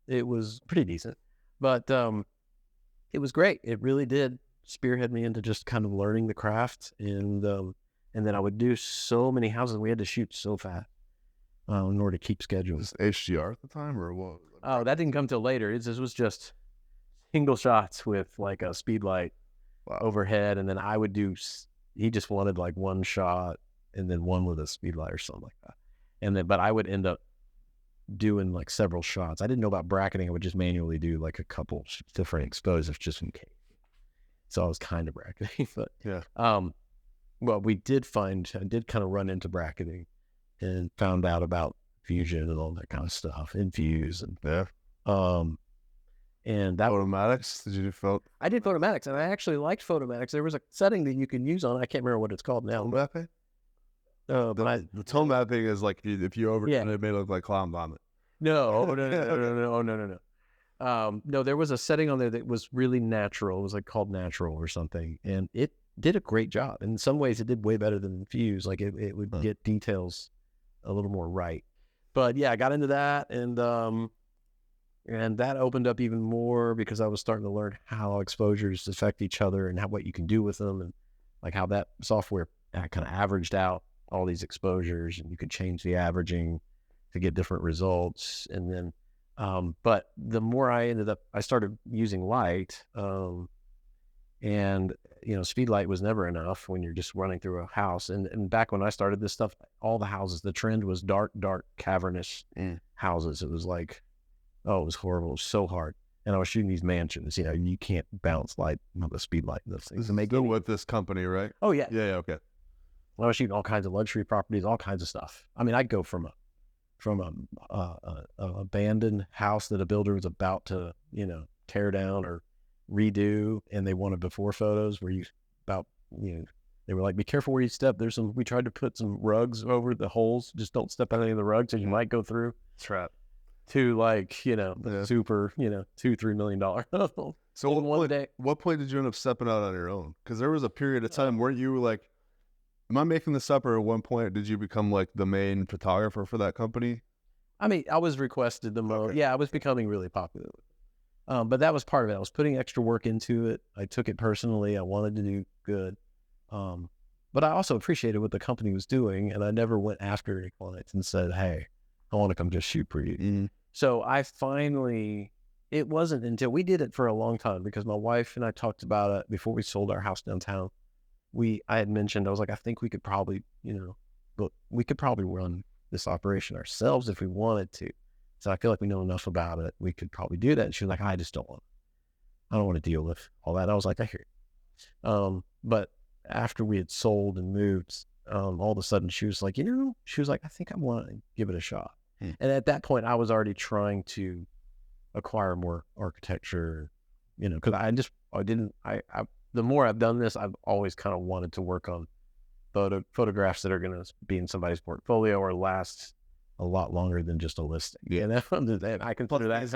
it was pretty decent. But it was great. It really did spearhead me into just kind of learning the craft, and then I would do so many houses. We had to shoot so fast in order to keep schedules. Was HDR at the time, or what? Oh, that didn't come till later. This was just single shots with like a speed light overhead, and then I would do. He just wanted like one shot, and then one with a speed light or something like that. But I would end up doing like several shots. I didn't know about bracketing. I would just manually do like a couple different exposures just in case. So I was kind of bracketing, but well, I did kind of run into bracketing and found out about fusion and all that kind of stuff, infuse and and that Photomatics. Did you do I did Photomatics, and I actually liked Photomatics. There was a setting that you can use on. I can't remember what it's called now. Tone mapping. The tone mapping is like if you overdone it, made it look like clown vomit. No. No, there was a setting on there that was really natural. It was like called natural or something, and it did a great job. In some ways, it did way better than infuse. Like it would get details a little more right. But yeah, I got into that, and that opened up even more because I was starting to learn how exposures affect each other and what you can do with them, and like how that software kind of averaged out all these exposures, and you could change the averaging to get different results. And then, but the more I started using light, and speed light was never enough when you're just running through a house. And back when I started this stuff, all the houses, the trend was dark, cavernous houses. It was like, it was horrible. It was so hard. And I was shooting these mansions. You can't bounce light on the speed light. Those things. This is still with this company, right? Oh yeah. Yeah. Okay. I was shooting all kinds of luxury properties, all kinds of stuff. I mean, I'd go from a abandoned house that a builder was about to, tear down or redo, and they wanted before photos where they were like, be careful where you step. We tried to put some rugs over the holes. Just don't step on any of the rugs, or you might go through. That's right. To like, super, $2-3 million. So what point did you end up stepping out on your own? Because there was a period of time, weren't you like, Am I making this up, or at one point did you become like the main photographer for that company? I mean, I was requested the most. Okay. Yeah, I was becoming really popular. But that was part of it. I was putting extra work into it. I took it personally. I wanted to do good. But I also appreciated what the company was doing, and I never went after any clients and said, hey, I want to come just shoot for you. Mm-hmm. So it wasn't until we did it for a long time, because my wife and I talked about it before we sold our house downtown. I had mentioned, I was like, I think we could probably, we could probably run this operation ourselves if we wanted to. So I feel like we know enough about it. We could probably do that. And she was like, I don't want to deal with all that. I was like, I hear you. But after we had sold and moved, all of a sudden she was like, I think I want to give it a shot. And at that point I was already trying to acquire more architecture, because the more I've done this, I've always kind of wanted to work on photographs that are going to be in somebody's portfolio or last a lot longer than just a listing. Yeah. And I consider that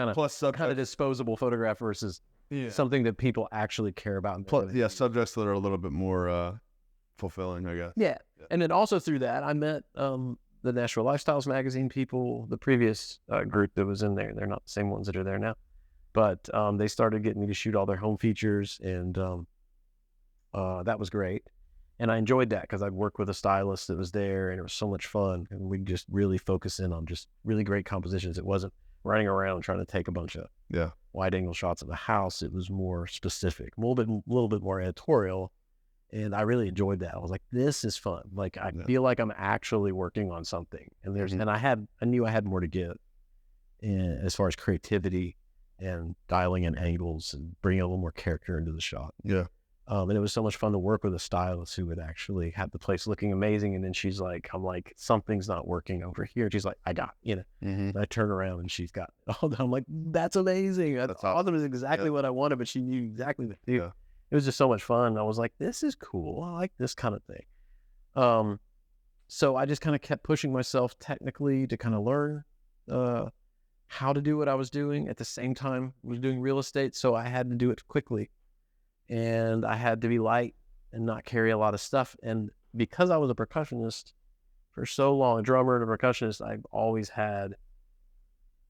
kind of disposable photograph versus something that people actually care about. Subjects that are a little bit more fulfilling, I guess. Yeah. And then also through that, I met the Nashville Lifestyles magazine people, the previous group that was in there. They're not the same ones that are there now. But they started getting me to shoot all their home features, and that was great. And I enjoyed that because I'd work with a stylist that was there, and it was so much fun. And we just really focus in on just really great compositions. It wasn't running around trying to take a bunch of wide angle shots of the house. It was more specific, a little bit more editorial. And I really enjoyed that. I was like, this is fun. Like, I feel like I'm actually working on something. And and I knew I had more to give as far as creativity and dialing in angles and bringing a little more character into the shot. Yeah. And it was so much fun to work with a stylist who would actually have the place looking amazing. And then I'm like, something's not working over here. She's like, I got it, And I turn around and she's got it all done. I'm like, that's amazing. That's awesome. It's exactly what I wanted, but she knew exactly what to do. Yeah. It was just so much fun. I was like, this is cool. I like this kind of thing. So I just kind of kept pushing myself technically to kind of learn how to do what I was doing. At the same time, I was doing real estate, so I had to do it quickly. And I had to be light and not carry a lot of stuff. And because I was a percussionist for so long, a drummer and a percussionist, I've always had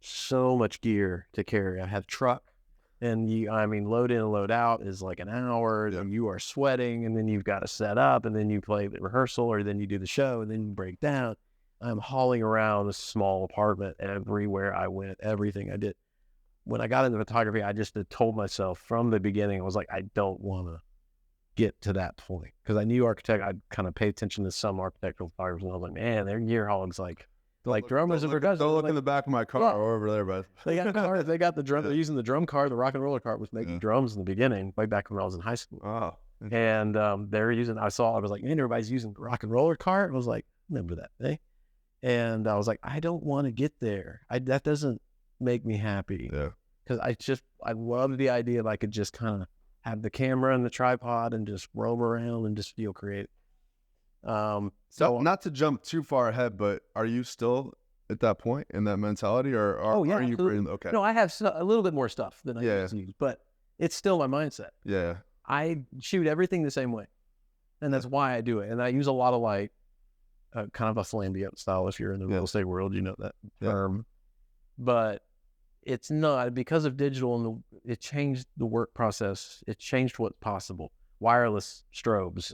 so much gear to carry. I had a truck, and load in and load out is like an hour, and you are sweating, and then you've got to set up, and then you play the rehearsal, or then you do the show, and then you break down. I'm hauling around this small apartment everywhere I went, everything I did. When I got into photography, I just had told myself from the beginning, I was like, I don't want to get to that point. Because I knew I'd kind of pay attention to some architectural photographers, and I was like, man, they're gear hogs like drummers and percussionists. Don't look in the back of my car or over there, but they got cars. They got the drum. They're using the drum cart. The rock and roller cart was making drums in the beginning, way back when I was in high school. Oh. And they're using, I was like, man, everybody's using the rock and roller cart. I was like, remember that thing? And I was like, I don't want to get there. That doesn't make me happy. Yeah. Because I love the idea of I could just kind of have the camera and the tripod and just roam around and just feel creative. So not to jump too far ahead, but are you still at that point in that mentality, or are you pretty, okay? No, I have a little bit more stuff than I used to use, but it's still my mindset. Yeah. I shoot everything the same way, and that's why I do it. And I use a lot of light, kind of a flamboyant style. If you're in the real estate world, you know that term. But it's not, because of digital, and it changed the work process. It changed what's possible. Wireless strobes,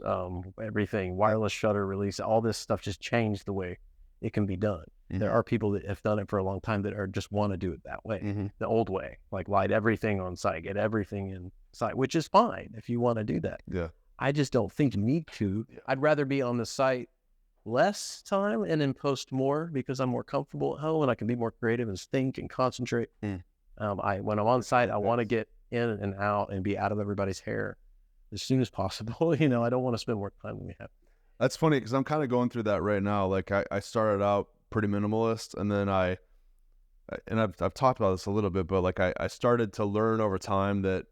everything, wireless shutter release, all this stuff just changed the way it can be done. Mm-hmm. There are people that have done it for a long time that just want to do it that way, the old way, like light everything on site, get everything in site, which is fine if you want to do that. Yeah. I just don't think you need to. Yeah. I'd rather be on the site less time and then post more, because I'm more comfortable at home and I can be more creative and think and concentrate. When I'm on site, I want to get in and out and be out of everybody's hair as soon as possible. I don't want to spend more time than we have. That's funny, because I'm kind of going through that right now. Like I started out pretty minimalist, and then I've talked about this a little bit, but like I started to learn over time that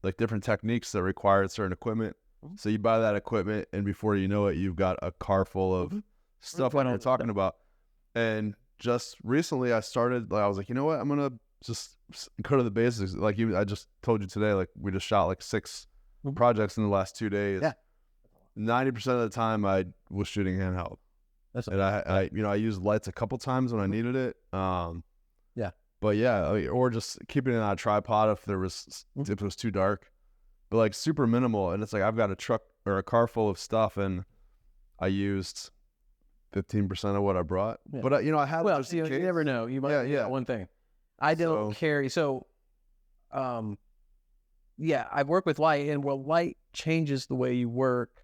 like different techniques that required certain equipment. So you buy that equipment, and before you know it, you've got a car full of stuff like you're talking about. And just recently I was like, you know what? I'm going to just go to the basics. I just told you today, like we just shot like 6 projects in the last 2 days. Yeah. 90% of the time I was shooting handheld. And I used lights a couple times when I needed it. Yeah. But yeah, or just keeping it on a tripod if it was too dark. But like super minimal, and it's like I've got a truck or a car full of stuff, and I used 15% of what I brought. Yeah. But I had. Well, you never know. You might. Yeah. One thing, I don't carry. So, yeah, I've worked with light, and light changes the way you work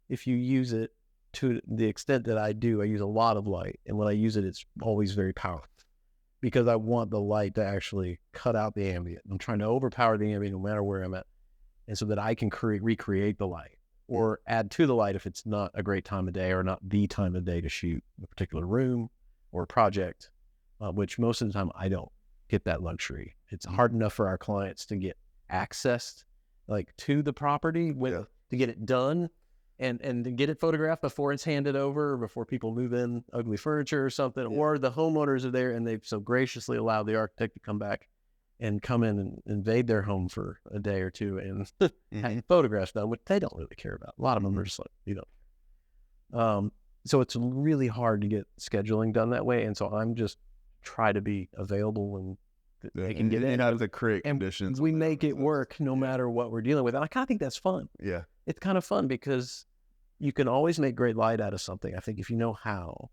if you use it to the extent that I do. I use a lot of light, and when I use it, it's always very powerful because I want the light to actually cut out the ambient. I'm trying to overpower the ambient no matter where I'm at, and so that I can recreate the light or add to the light if it's not a great time of day or not the time of day to shoot a particular room or project, which most of the time I don't get that luxury. It's hard enough for our clients to get access like to the property to get it done and to get it photographed before it's handed over or before people move in ugly furniture or something, or the homeowners are there and they've so graciously allowed the architect to come back and come in and invade their home for a day or two and have photographs done, which they don't really care about. A lot of them are just like, so it's really hard to get scheduling done that way. And so I'm just try to be available and they can get in. Have to create conditions. We make it work no matter what we're dealing with. And I kind of think that's fun. Yeah. It's kind of fun because you can always make great light out of something. I think if you know how,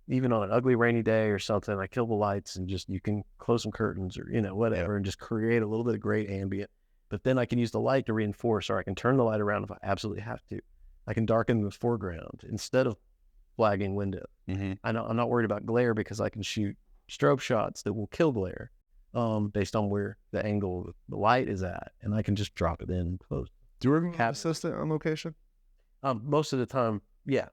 even on an ugly rainy day or something, I kill the lights and just, you can close some curtains or, whatever, and just create a little bit of great ambient. But then I can use the light to reinforce, or I can turn the light around if I absolutely have to. I can darken the foreground instead of flagging window. I'm not worried about glare because I can shoot strobe shots that will kill glare based on where the angle of the light is at, and I can just drop it in and close. Do you ever have an assistant on location? Most of the time, yeah,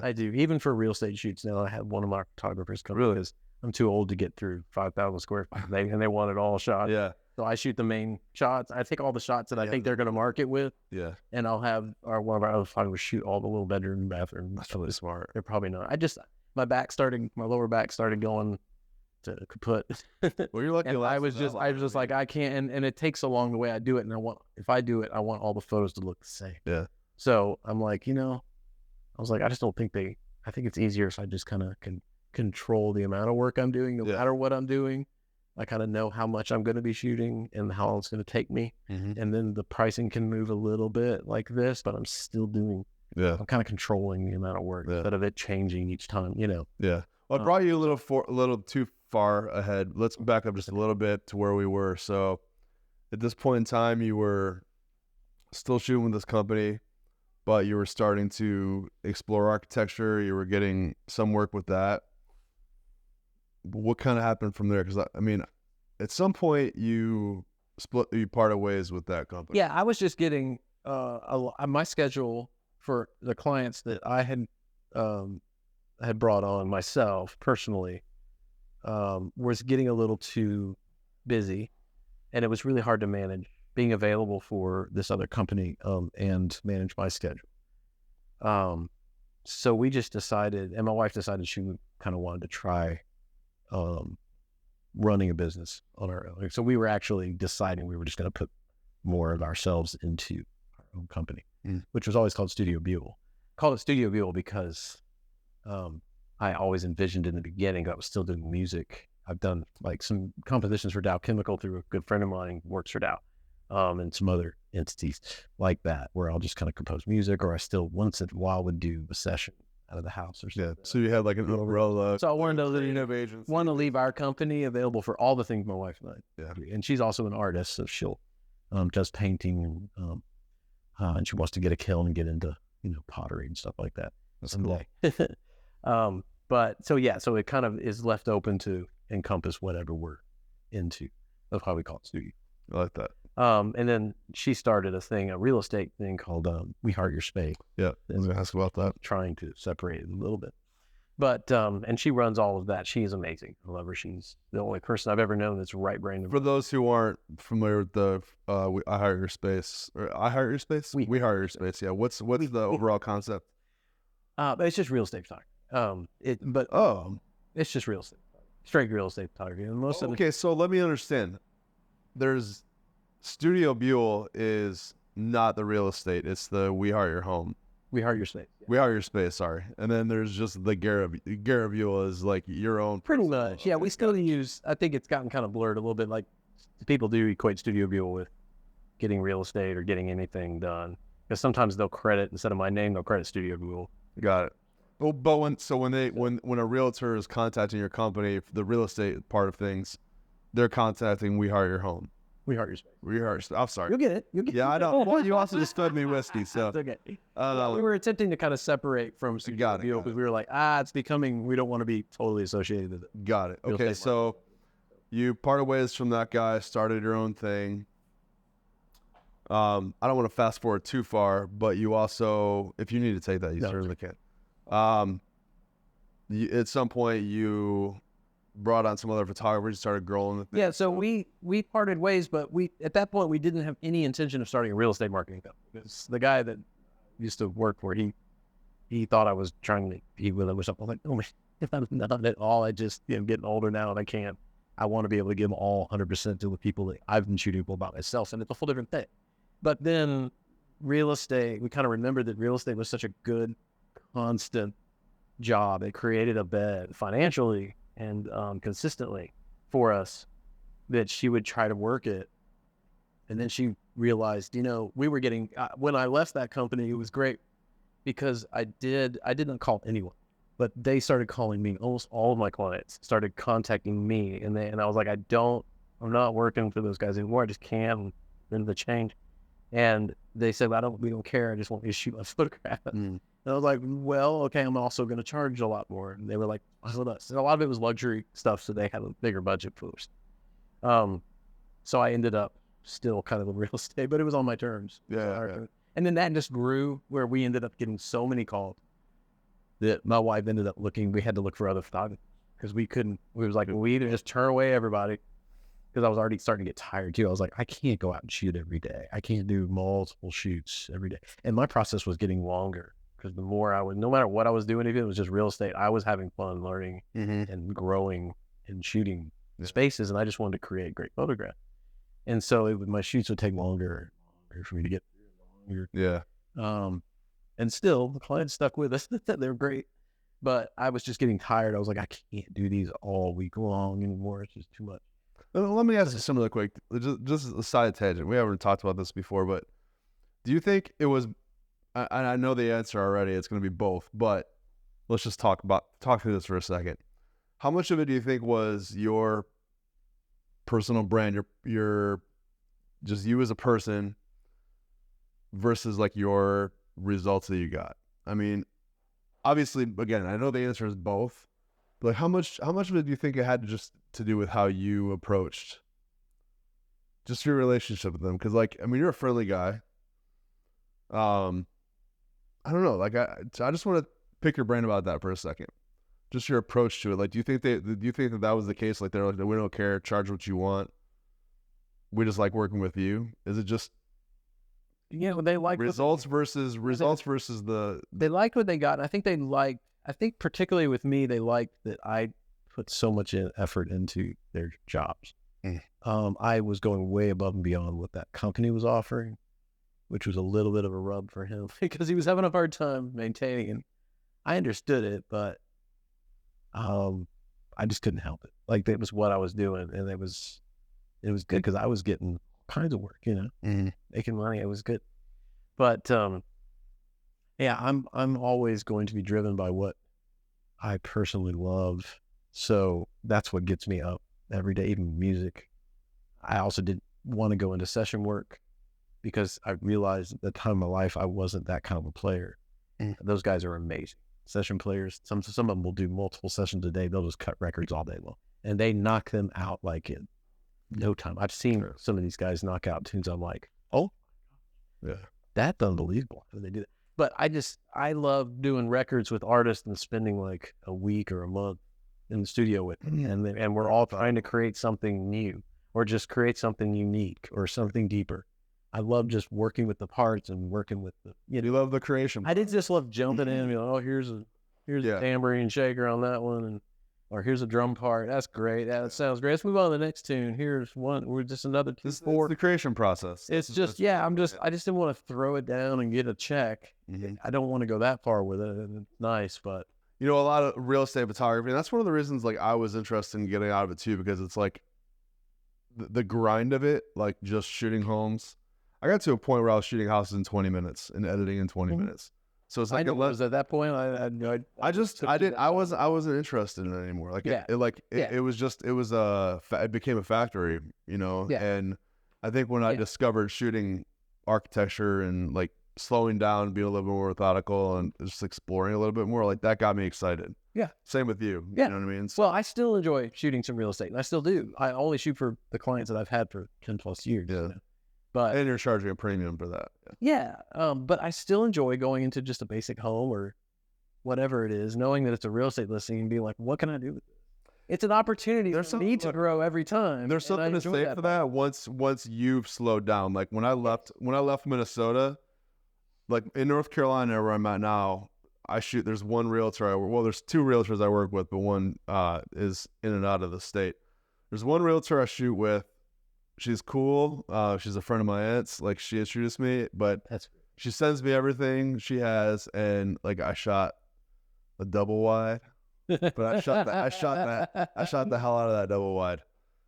I do. Even for real estate shoots now, I have one of my photographers come because I'm too old to get through 5,000 square feet, and they want it all shot. Yeah. So I shoot the main shots. I take all the shots that I think they're going to market with. Yeah. And I'll have one of our other photographers shoot all the little bedroom and bathroom. That's really smart. They're probably not. My lower back started going to kaput. Well, you're lucky. I was just like, I can't. And it takes so long the way I do it. And if I do it, I want all the photos to look the same. Yeah. So I'm like, I was like, I just don't think I think it's easier if I just kind of can control the amount of work I'm doing, no matter what I'm doing. I kind of know how much I'm going to be shooting and how long it's going to take me. And then the pricing can move a little bit like this, but I'm still doing, I'm kind of controlling the amount of work instead of it changing each time, Yeah. Well, I brought you a little too far ahead. Let's back up just a little bit to where we were. So at this point in time, you were still shooting with this company, but you were starting to explore architecture. You were getting some work with that. What kind of happened from there? Because I mean, at some point you parted ways with that company. Yeah, I was just getting my schedule for the clients that I had brought on myself personally was getting a little too busy, and it was really hard to manage being available for this other company and manage my schedule. So we just decided, and my wife decided she kind of wanted to try running a business on our own. So we were actually deciding we were just going to put more of ourselves into our own company, which was always called Studio Buell. Called it Studio Buell because I always envisioned in the beginning I was still doing music. I've done like some compositions for Dow Chemical through a good friend of mine who works for Dow, and some other entities like that, where I'll just kind of compose music, or I still once in a while would do a session out of the house or something. Yeah. So you had like an umbrella. So I wanted to leave our company available for all the things my wife and I do. And she's also an artist, so she'll does painting and she wants to get a kiln and get into pottery and stuff like that. That's someday. Cool. But so it kind of is left open to encompass whatever we're into. That's why we call it studio. I like that. And then she started a real estate thing called We Heart Your Space. Yeah, I was going to ask about that. Trying to separate it a little bit. But, and she runs all of that. She's amazing. I love her. She's the only person I've ever known that's right-brained. For those who aren't familiar with the I Heart Your Space, or I Heart Your Space? We Heart Your Space, yeah. What's the overall concept? It's just real estate photography. It's just real estate. Straight real estate photography. And so let me understand. There's Studio Buell is not the real estate. It's the We Are Your Home. We Are Your Space. Yeah. We Are Your Space, sorry. And then there's just the Garett Buell is like your own. Pretty much. Yeah, we still use, I think it's gotten kind of blurred a little bit. Like people do equate Studio Buell with getting real estate or getting anything done. Because sometimes they'll credit, instead of my name, they'll credit Studio Buell. Got it. Well, but when a realtor is contacting your company, the real estate part of things, they're contacting We Are Your Home. We Are Your Space. We Are. I'm sorry. You'll get it. You'll get Yeah, it. I know. Well, you also just fed me whiskey, so. It's okay. We were attempting to kind of separate from Studio Buell because we were like, it's becoming, we don't want to be totally associated with it. Got it. Okay, so you parted ways from that guy, started your own thing. I don't want to fast forward too far, but you also, if you need to take that, you certainly can. At some point, you brought on some other photographers, you started growing. Yeah, so we parted ways, but at that point, we didn't have any intention of starting a real estate marketing company. Because the guy that used to work for, he thought I was trying to be with him or something. I'm like, oh man, if I'm not at all, I just, getting older now and I can't. I want to be able to give them all 100% to the people that I've been shooting for about myself, and it's a whole different thing. But then real estate, we kind of remembered that real estate was such a good, constant job. It created a bed financially and consistently for us that she would try to work it. And then she realized, we were getting, when I left that company, it was great because I didn't call anyone, but they started calling me. Almost all of my clients started contacting me. And I was like, I'm not working for those guys anymore. I just can't. Then the change. And they said, we don't care. I just want you to shoot my photograph. And I was like, well, okay, I'm also going to charge a lot more. And they were like, with us. And a lot of it was luxury stuff, so they had a bigger budget for us. So I ended up still kind of in real estate, but it was on my terms. Yeah. And then that just grew where we ended up getting so many calls that my wife ended up we had to look for other photographers because we was like, we either just turn away everybody, because I was already starting to get tired too. I was like, I can't go out and shoot every day. I can't do multiple shoots every day. And my process was getting longer because the more no matter what I was doing, if it was just real estate, I was having fun learning and growing and shooting spaces. And I just wanted to create great photographs. And so my shoots would take longer for me to get longer. Yeah. And still the clients stuck with us. They're great. But I was just getting tired. I was like, I can't do these all week long anymore. It's just too much. Let me ask you something real quick, just a side tangent. We haven't talked about this before, but do you think it was, I know the answer already, it's going to be both, but let's just talk through this for a second. How much of it do you think was your personal brand, your just you as a person versus like your results that you got? I mean, obviously, again, I know the answer is both. Like how much of it do you think it had to do with how you approached just your relationship with them? Because you're a friendly guy. I don't know. Like I just want to pick your brain about that for a second. Just your approach to it. Like, do you think that was the case? Like they're like, we don't care, charge what you want. We just like working with you. Is it just they like results versus the. They liked what they got. And I think particularly with me, they liked that I put so much effort into their jobs. I was going way above and beyond what that company was offering, which was a little bit of a rub for him because he was having a hard time maintaining it. I understood it, but I just couldn't help it. Like that was what I was doing, and it was good because I was getting all kinds of work, making money. It was good, but yeah, I'm always going to be driven by what I personally love. So that's what gets me up every day, even music. I also didn't want to go into session work because I realized at the time of my life, I wasn't that kind of a player. Those guys are amazing. Session players, some of them will do multiple sessions a day. They'll just cut records all day long. And they knock them out like in no time. I've seen some of these guys knock out tunes. I'm like, oh, yeah, that's unbelievable when they do that. But I love doing records with artists and spending like a week or a month in the studio with them. And we're all trying to create something new or just create something unique or something deeper. I love just working with the parts and working with the, you love the creation. I did just love jumping in and be like, oh, here's a tambourine shaker on that one. And or here's a drum part. That's great. That sounds great. Let's move on to the next tune. Here's one. We're just another 2, 4. It's the creation process. It's just, I just didn't want to throw it down and get a check. Mm-hmm. I don't want to go that far with it. It's nice, but a lot of real estate photography, and that's one of the reasons like I was interested in getting out of it too, because it's like the grind of it, like just shooting homes. I got to a point where I was shooting houses in 20 minutes and editing in 20 minutes. So it's like I was at that point. I wasn't interested in it anymore. Like it became a factory, and I think when I discovered shooting architecture and like slowing down, being a little bit more methodical and just exploring a little bit more, like that got me excited. Yeah. Same with you. Yeah. You know what I mean? Well, I still enjoy shooting some real estate, and I still do. I only shoot for the clients that I've had for 10 plus years. Yeah. But and you're charging a premium for that. But I still enjoy going into just a basic home or whatever it is, knowing that it's a real estate listing and being like, what can I do with this? It's an opportunity for me to grow every time. There's something to say for that once you've slowed down. Like when I left Minnesota, like in North Carolina where I'm at now, there's one realtor there's 2 realtors I work with, but one is in and out of the state. There's one realtor I shoot with. She's cool. She's a friend of my aunt's. Like she introduced me, but she sends me everything she has, and like I shot a double wide, but I shot the hell out of that double wide.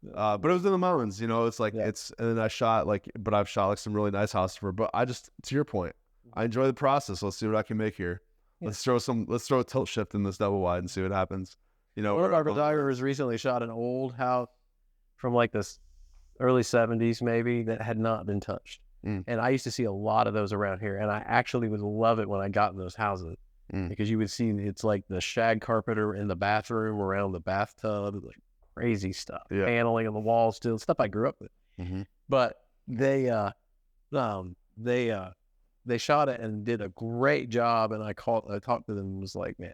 But it was in the mountains, It's like and then I shot but I've shot like some really nice houses for her. But I just, to your point, I enjoy the process. Let's see what I can make here. Yeah. Let's throw a tilt shift in this double wide and see what happens. One of our photographers recently shot an old house from like this early 70s maybe that had not been touched. And I used to see a lot of those around here, and I actually would love it when I got in those houses because you would see it's like the shag carpeter in the bathroom around the bathtub, like crazy stuff, paneling on the walls, still stuff I grew up with. But they shot it and did a great job, and I talked to them and was like, man,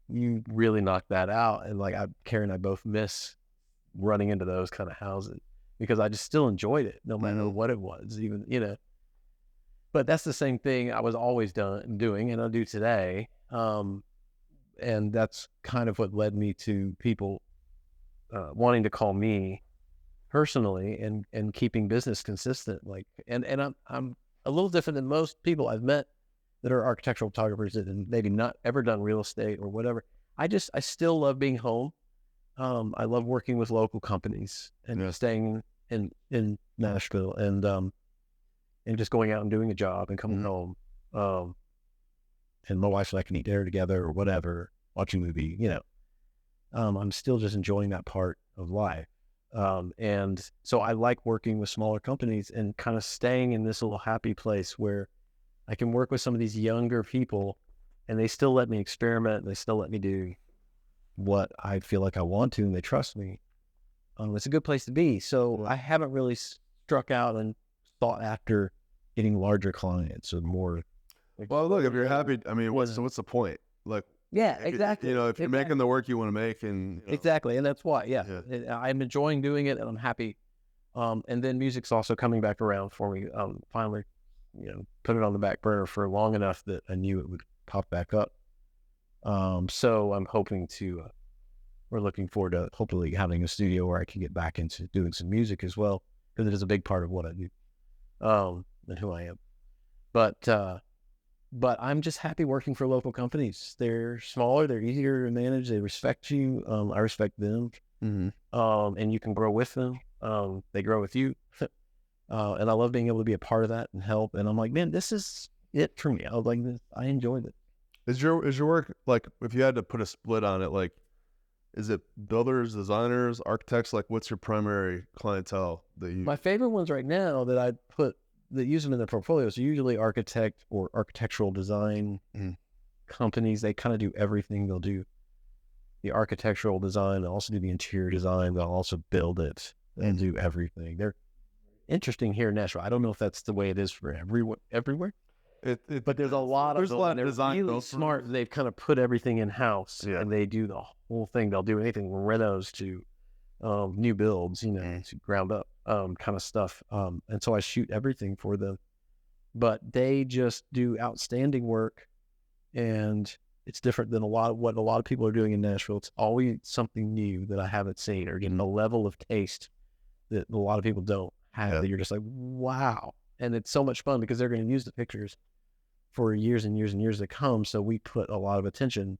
you really knocked that out. And like Karen and I both miss running into those kind of houses, because I just still enjoyed it no matter what it was, even, but that's the same thing I was always doing and I do today. And that's kind of what led me to people wanting to call me personally and keeping business consistent. Like, and I'm a little different than most people I've met that are architectural photographers that have maybe not ever done real estate or whatever. I still love being home. I love working with local companies and staying in Nashville and just going out and doing a job and coming home. And my wife and I can eat dinner together or whatever, watching a movie, I'm still just enjoying that part of life. And so I like working with smaller companies and kind of staying in this little happy place where I can work with some of these younger people and they still let me experiment and they still let me do what I feel like I want to, and they trust me. It's a good place to be. So I haven't really struck out and thought after getting larger clients or more. Well, look, if you're happy, I mean, what's the point? Like, exactly. If you're making the work you want to make, and exactly, and that's why, I'm enjoying doing it, and I'm happy. And then music's also coming back around for me. Finally, put it on the back burner for long enough that I knew it would pop back up. So I'm hoping to. We're looking forward to hopefully having a studio where I can get back into doing some music as well, because it is a big part of what I do, and who I am. But I'm just happy working for local companies. They're smaller, they're easier to manage, they respect you. I respect them, and you can grow with them. They grow with you, and I love being able to be a part of that and help. And I'm like, man, this is it for me. I was like, I enjoyed it. Is your work, like, if you had to put a split on it, like, is it builders, designers, architects? Like, what's your primary clientele that you? My favorite ones right now that use them in their portfolios are usually architect or architectural design companies. They kind of do everything. They'll do the architectural design. They'll also do the interior design. They'll also build it and do everything. They're interesting here in Nashville. I don't know if that's the way it is for everywhere. But there's a lot of design. Really smart. They've kind of put everything in house, and they do the whole thing. They'll do anything from renos to new builds, to ground up kind of stuff. And so I shoot everything for them. But they just do outstanding work, and It's different than what a lot of people are doing in Nashville. It's always something new that I haven't seen, or getting a level of taste that a lot of people don't have. That you're just like, wow. And it's so much fun because they're going to use the pictures for years and years and years to come. So we put a lot of attention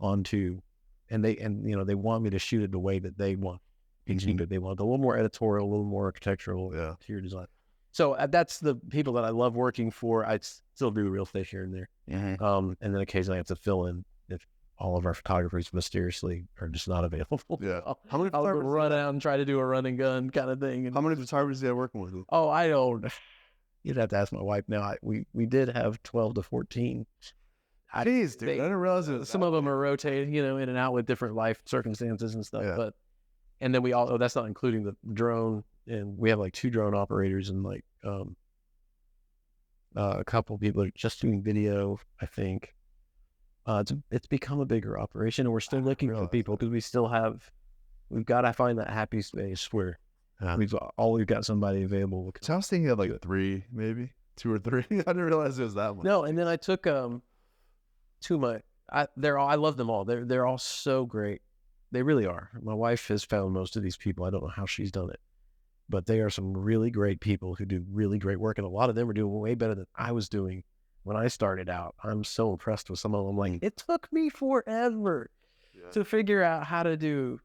onto, and they want me to shoot it the way that they want. They want a little more editorial, a little more architectural to your design. So that's the people that I love working for. I still do real estate here and there. And then occasionally I have to fill in if all of our photographers mysteriously are just not available. Yeah. How many I'll run out and try to do a run and gun kind of thing. How many photographers do you have working with you? Oh, I don't. You'd have to ask my wife now. We did have 12 to 14. Jeez, dude, I didn't realize it was some of them are rotating, in and out with different life circumstances and stuff. But and then that's not including the drone, and we have like 2 drone operators and like a couple of people are just doing video, I think. It's become a bigger operation, and we're still looking for people because we've got to find that happy space where we've got somebody available. So I was thinking of like 3, maybe 2 or 3. I didn't realize it was that much. No, and then I took I love them all. They're all so great. They really are. My wife has found most of these people. I don't know how she's done it, but they are some really great people who do really great work, and a lot of them are doing way better than I was doing when I started out. I'm so impressed with some of them. Like, it took me forever to figure out how to do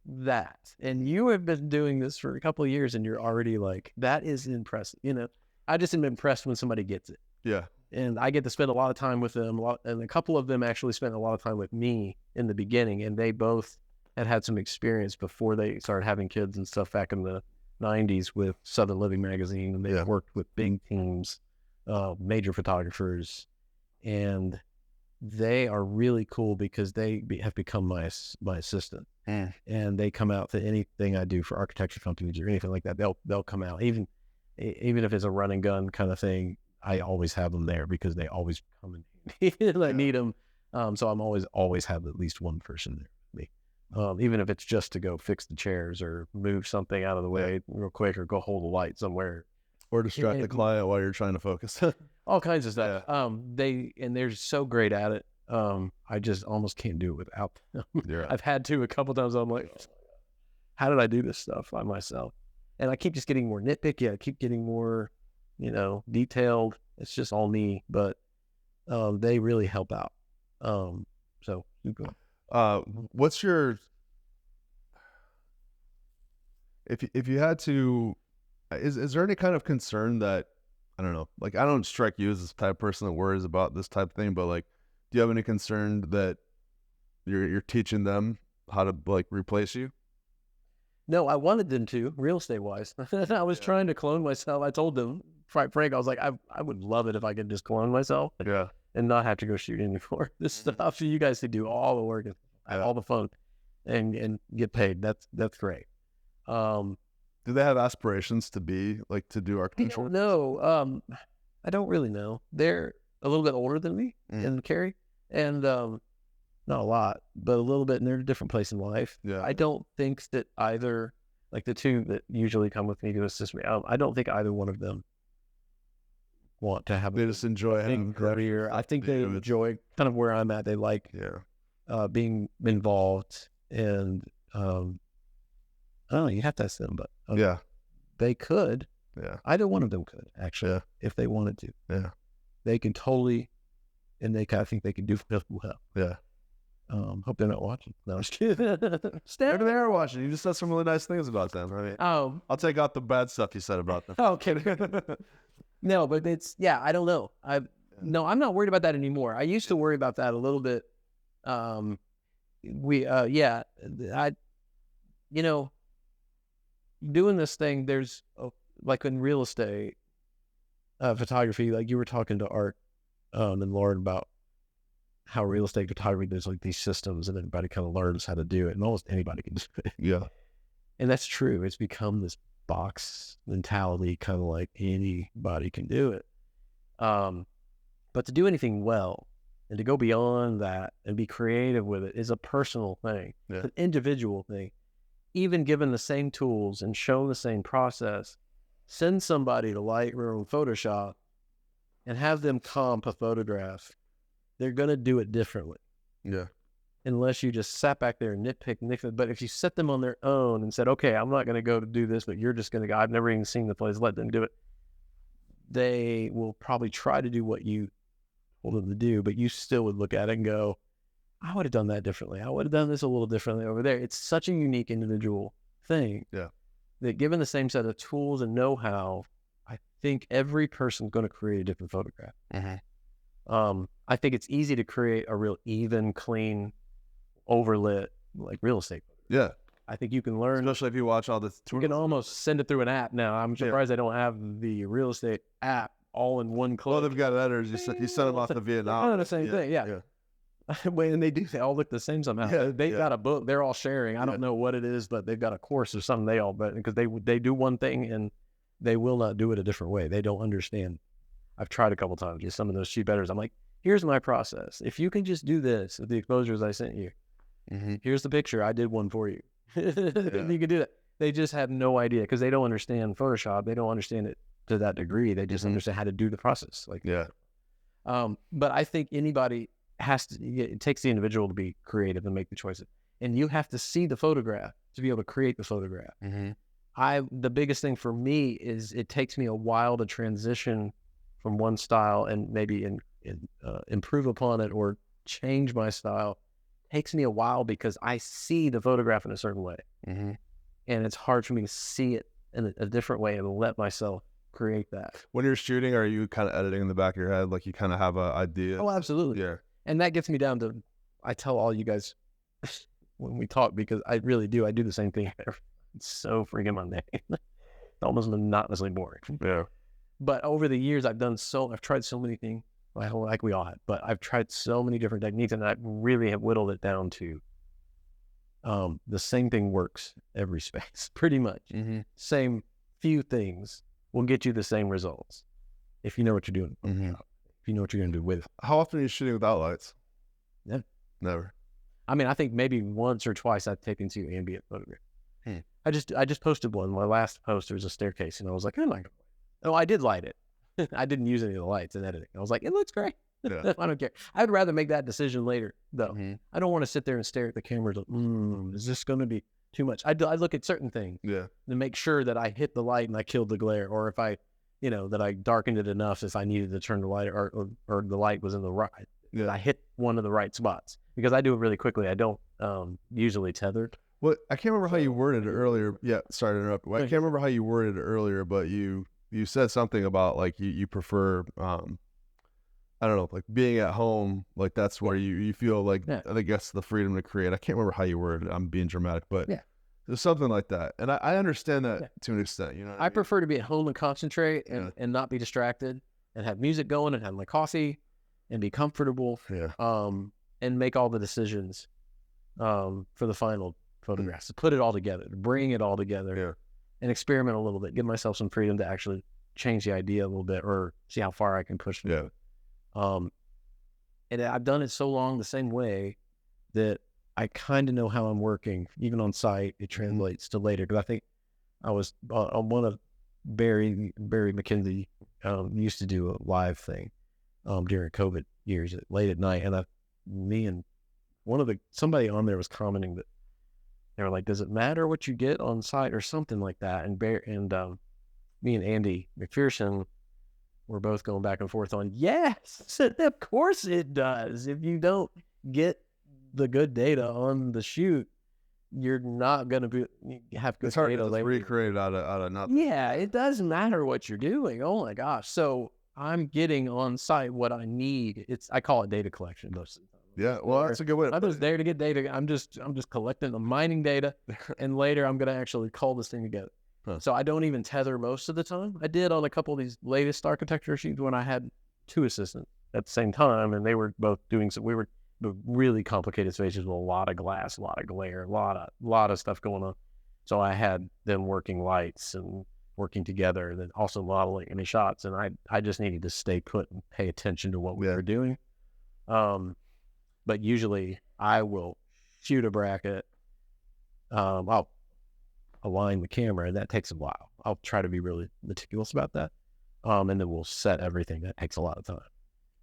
that, and you have been doing this for a couple of years, and you're already like, that is impressive. I just am impressed when somebody gets it. Yeah. And I get to spend a lot of time with them, and a couple of them actually spent a lot of time with me in the beginning, and they both had some experience before they started having kids and stuff back in the 90s with Southern Living magazine, and they worked with big teams, major photographers, and they are really cool because they have become my assistant, and they come out to anything I do for architecture companies or anything like that. They'll come out, even if it's a run and gun kind of thing. I always have them there because they always come and I need them. So I'm always have at least one person there with me. Even if it's just to go fix the chairs or move something out of the way real quick, or go hold a light somewhere, or distract the client while you're trying to focus. All kinds of stuff. They're so great at it. I just almost can't do it without them. I've had to a couple times. I'm like, how did I do this stuff by myself? And I keep just getting more nitpicky. I keep getting more, detailed. It's just all me, but they really help out. So keep going. What's your, if you had to, is there any kind of concern that, I don't know, like, I don't strike you as this type of person that worries about this type of thing, but like, do you have any concern that you're teaching them how to like replace you? No, I wanted them to, real estate wise. I was trying to clone myself. I told them, Frank, I was like, I would love it if I could just clone myself and not have to go shoot anymore. This stuff, so you guys could do all the work and all the fun and get paid. That's great. Do they have aspirations to be like, to do architectural? No, I don't really know. They're a little bit older than me and Carrie, and not a lot, but a little bit, and they're in a different place in life. Yeah. I don't think that either, like the 2 that usually come with me to assist me, I don't think either one of them want to have. They just enjoy having a career. I think they enjoy kind of where I'm at. They like being involved, and I don't know. You have to ask them, but they could. Yeah, either one of them could actually, if they wanted to. Yeah, they can totally, and I think they can do really well. Yeah. Hope they're not watching. No, I'm just kidding. Maybe they are watching. You just said some really nice things about them. I mean, I'll take out the bad stuff you said about them. Okay. No, but I don't know. No, I'm not worried about that anymore. I used to worry about that a little bit. Doing this thing, there's like in real estate, photography, like you were talking to Art and Lauren about how real estate photography, there's like these systems and everybody kind of learns how to do it, and almost anybody can do it. Yeah. And that's true. It's become this box mentality, kind of like anybody can do it. But to do anything well and to go beyond that and be creative with it is a personal thing. Yeah. It's an individual thing. Even given the same tools and shown the same process, send somebody to Lightroom, Photoshop, and have them comp a photograph. They're going to do it differently. Yeah. Unless you just sat back there and nitpick. But if you set them on their own and said, okay, I'm not going to go to do this, but you're just going to go, I've never even seen the place, let them do it. They will probably try to do what you told them to do, but you still would look at it and go, I would have done that differently. I would have done this a little differently over there. It's such a unique individual thing. Yeah. That given the same set of tools and know-how, I think every person's going to create a different photograph. I think it's easy to create a real even, clean, overlit, like real estate photograph. Yeah. I think you can learn. Especially if you watch all this. You can almost send it through an app now. I'm surprised they don't have the real estate app all in one click. Well, they've got editors. You send them off to Vietnam. Kind of the same thing, yeah. And they all look the same somehow. Yeah, they've got a book they're all sharing. I don't know what it is, but they've got a course or something because they do one thing and they will not do it a different way. They don't understand. I've tried a couple times with some of those cheap editors. I'm like, here's my process. If you can just do this with the exposures I sent you, here's the picture. I did one for you. You can do that. They just have no idea because they don't understand Photoshop. They don't understand it to that degree. They just understand how to do the process. But I think anybody it takes the individual to be creative and make the choices. And you have to see the photograph to be able to create the photograph. The biggest thing for me is it takes me a while to transition from one style and maybe improve upon it or change my style. It takes me a while because I see the photograph in a certain way. And it's hard for me to see it in a different way and let myself create that. When you're shooting, are you kind of editing in the back of your head? Like you kind of have an idea? Oh, absolutely. Yeah. And that gets me down to, I tell all you guys when we talk, because I really do. I do the same thing. It's so freaking mundane. It's almost monotonously boring. Yeah. But over the years, I've tried so many things, like we all have, but I've tried so many different techniques and I really have whittled it down to the same thing works every space, pretty much. Same few things will get you the same results if you know what you're doing. If you know what you're going to do with it. How often are you shooting without lights? Yeah. Never. I mean, I think maybe once or twice I've taken two ambient photographs. I just posted one. My last post, there was a staircase, and I was like, I did light it. I didn't use any of the lights in editing. I was like, it looks great. Yeah. I don't care. I'd rather make that decision later, though. I don't want to sit there and stare at the camera. Is this going to be too much? I look at certain things to make sure that I hit the light and I killed the glare, or if that I darkened it enough if I needed to turn the light or the light was in the right. I hit one of the right spots because I do it really quickly. I don't usually tether. Well, I can't remember how you worded it earlier. Yeah, sorry to interrupt. I can't remember how you worded it earlier, but you said something about like you prefer, I don't know, like being at home, like that's where you feel like, I guess, the freedom to create. I can't remember how you worded it. I'm being dramatic, but there's something like that. And I understand that to an extent, you know. I prefer to be at home and concentrate and not be distracted and have music going and have my coffee and be comfortable and make all the decisions for the final photographs, to put it all together, to bring it all together and experiment a little bit, give myself some freedom to actually change the idea a little bit or see how far I can push it. And I've done it so long the same way that I kind of know how I'm working. Even on site, it translates to later. Because I think I was on one of Barry McKenzie used to do a live thing during COVID years, late at night, and me and somebody on there was commenting that they were like, "Does it matter what you get on site or something like that?" And me and Andy McPherson were both going back and forth on, yes, of course it does. If you don't get the good data on the shoot, you're not going to have good data. It's hard to recreate out of nothing. Yeah, it doesn't matter what you're doing. Oh my gosh. So I'm getting on site what I need. I call it data collection most of the time. Yeah, well, that's a good way. I'm just there to get data. I'm just collecting the mining data, and later I'm going to actually call this thing together. So I don't even tether most of the time. I did on a couple of these latest architecture shoots when I had two assistants at the same time, and they were both doing we were really complicated spaces with a lot of glass, a lot of glare, a lot of stuff going on. So I had them working lights and working together, and then also modeling any shots. And I just needed to stay put and pay attention to what we were doing. But usually I will shoot a bracket. I'll align the camera, and that takes a while. I'll try to be really meticulous about that. And then we'll set everything. That takes a lot of time.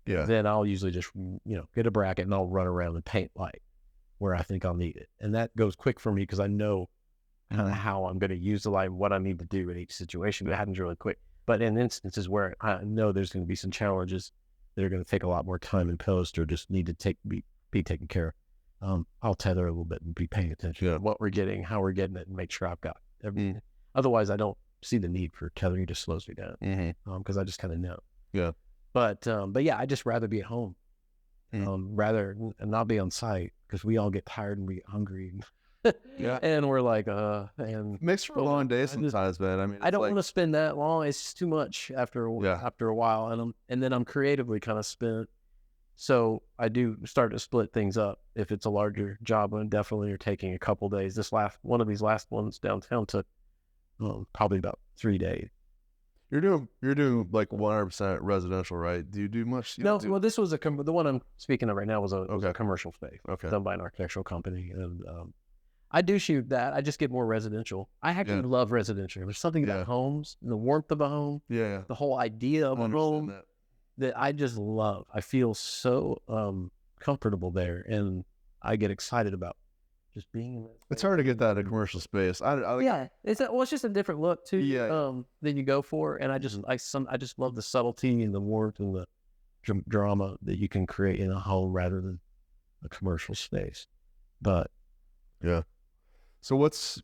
then I'll usually just, get a bracket and I'll run around and paint light where I think I'll need it. And that goes quick for me because I know kind of how I'm going to use the light and what I need to do in each situation. But it happens really quick. But in instances where I know there's going to be some challenges that are going to take a lot more time in post or just need to be taken care of, I'll tether a little bit and be paying attention to what we're getting, how we're getting it, and make sure I've got everything. Otherwise, I don't see the need for tethering. It just slows me down because I just kind of know. Yeah. But yeah, I just rather be at home, rather not be on site because we all get tired and we get hungry. And we're like, and makes for a long day sometimes, man. I mean, I don't want to spend that long. It's just too much after a while, and then I'm creatively kind of spent. So I do start to split things up. If it's a larger job, I'm definitely are taking a couple days. One of these last ones downtown took probably about 3 days. You're doing like 100% residential, right? Do you do much? Well, this was the one I'm speaking of right now was a commercial space done by an architectural company, and I do shoot that. I just get more residential. I actually love residential. There's something about homes, the warmth of a home, the whole idea of a home that I just love. I feel so comfortable there, and I get excited about just being in that space. It's hard to get that in a commercial space. It's just a different look too. Than you go for, and I just love the subtlety and the warmth and the drama that you can create in a home rather than a commercial space. But so what's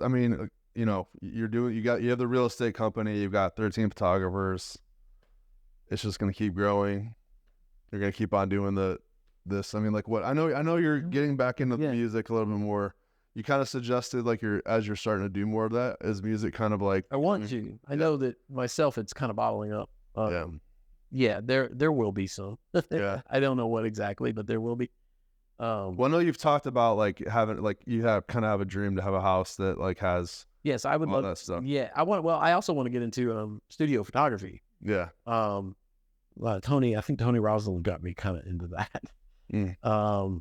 I mean, you have the real estate company, you've got 13 photographers. It's just going to keep growing. You're going to keep on doing this. I mean, like what I know you're getting back into the music a little bit more. You kind of suggested like as you're starting to do more of that, is music kind of like I want to. I know that myself it's kind of bottling up. There will be some. I don't know what exactly, but there will be. Well, I know you've talked about like having like you have kind of have a dream to have a house that like has I would love that stuff. I also want to get into studio photography. Tony Rosalind got me kind of into that.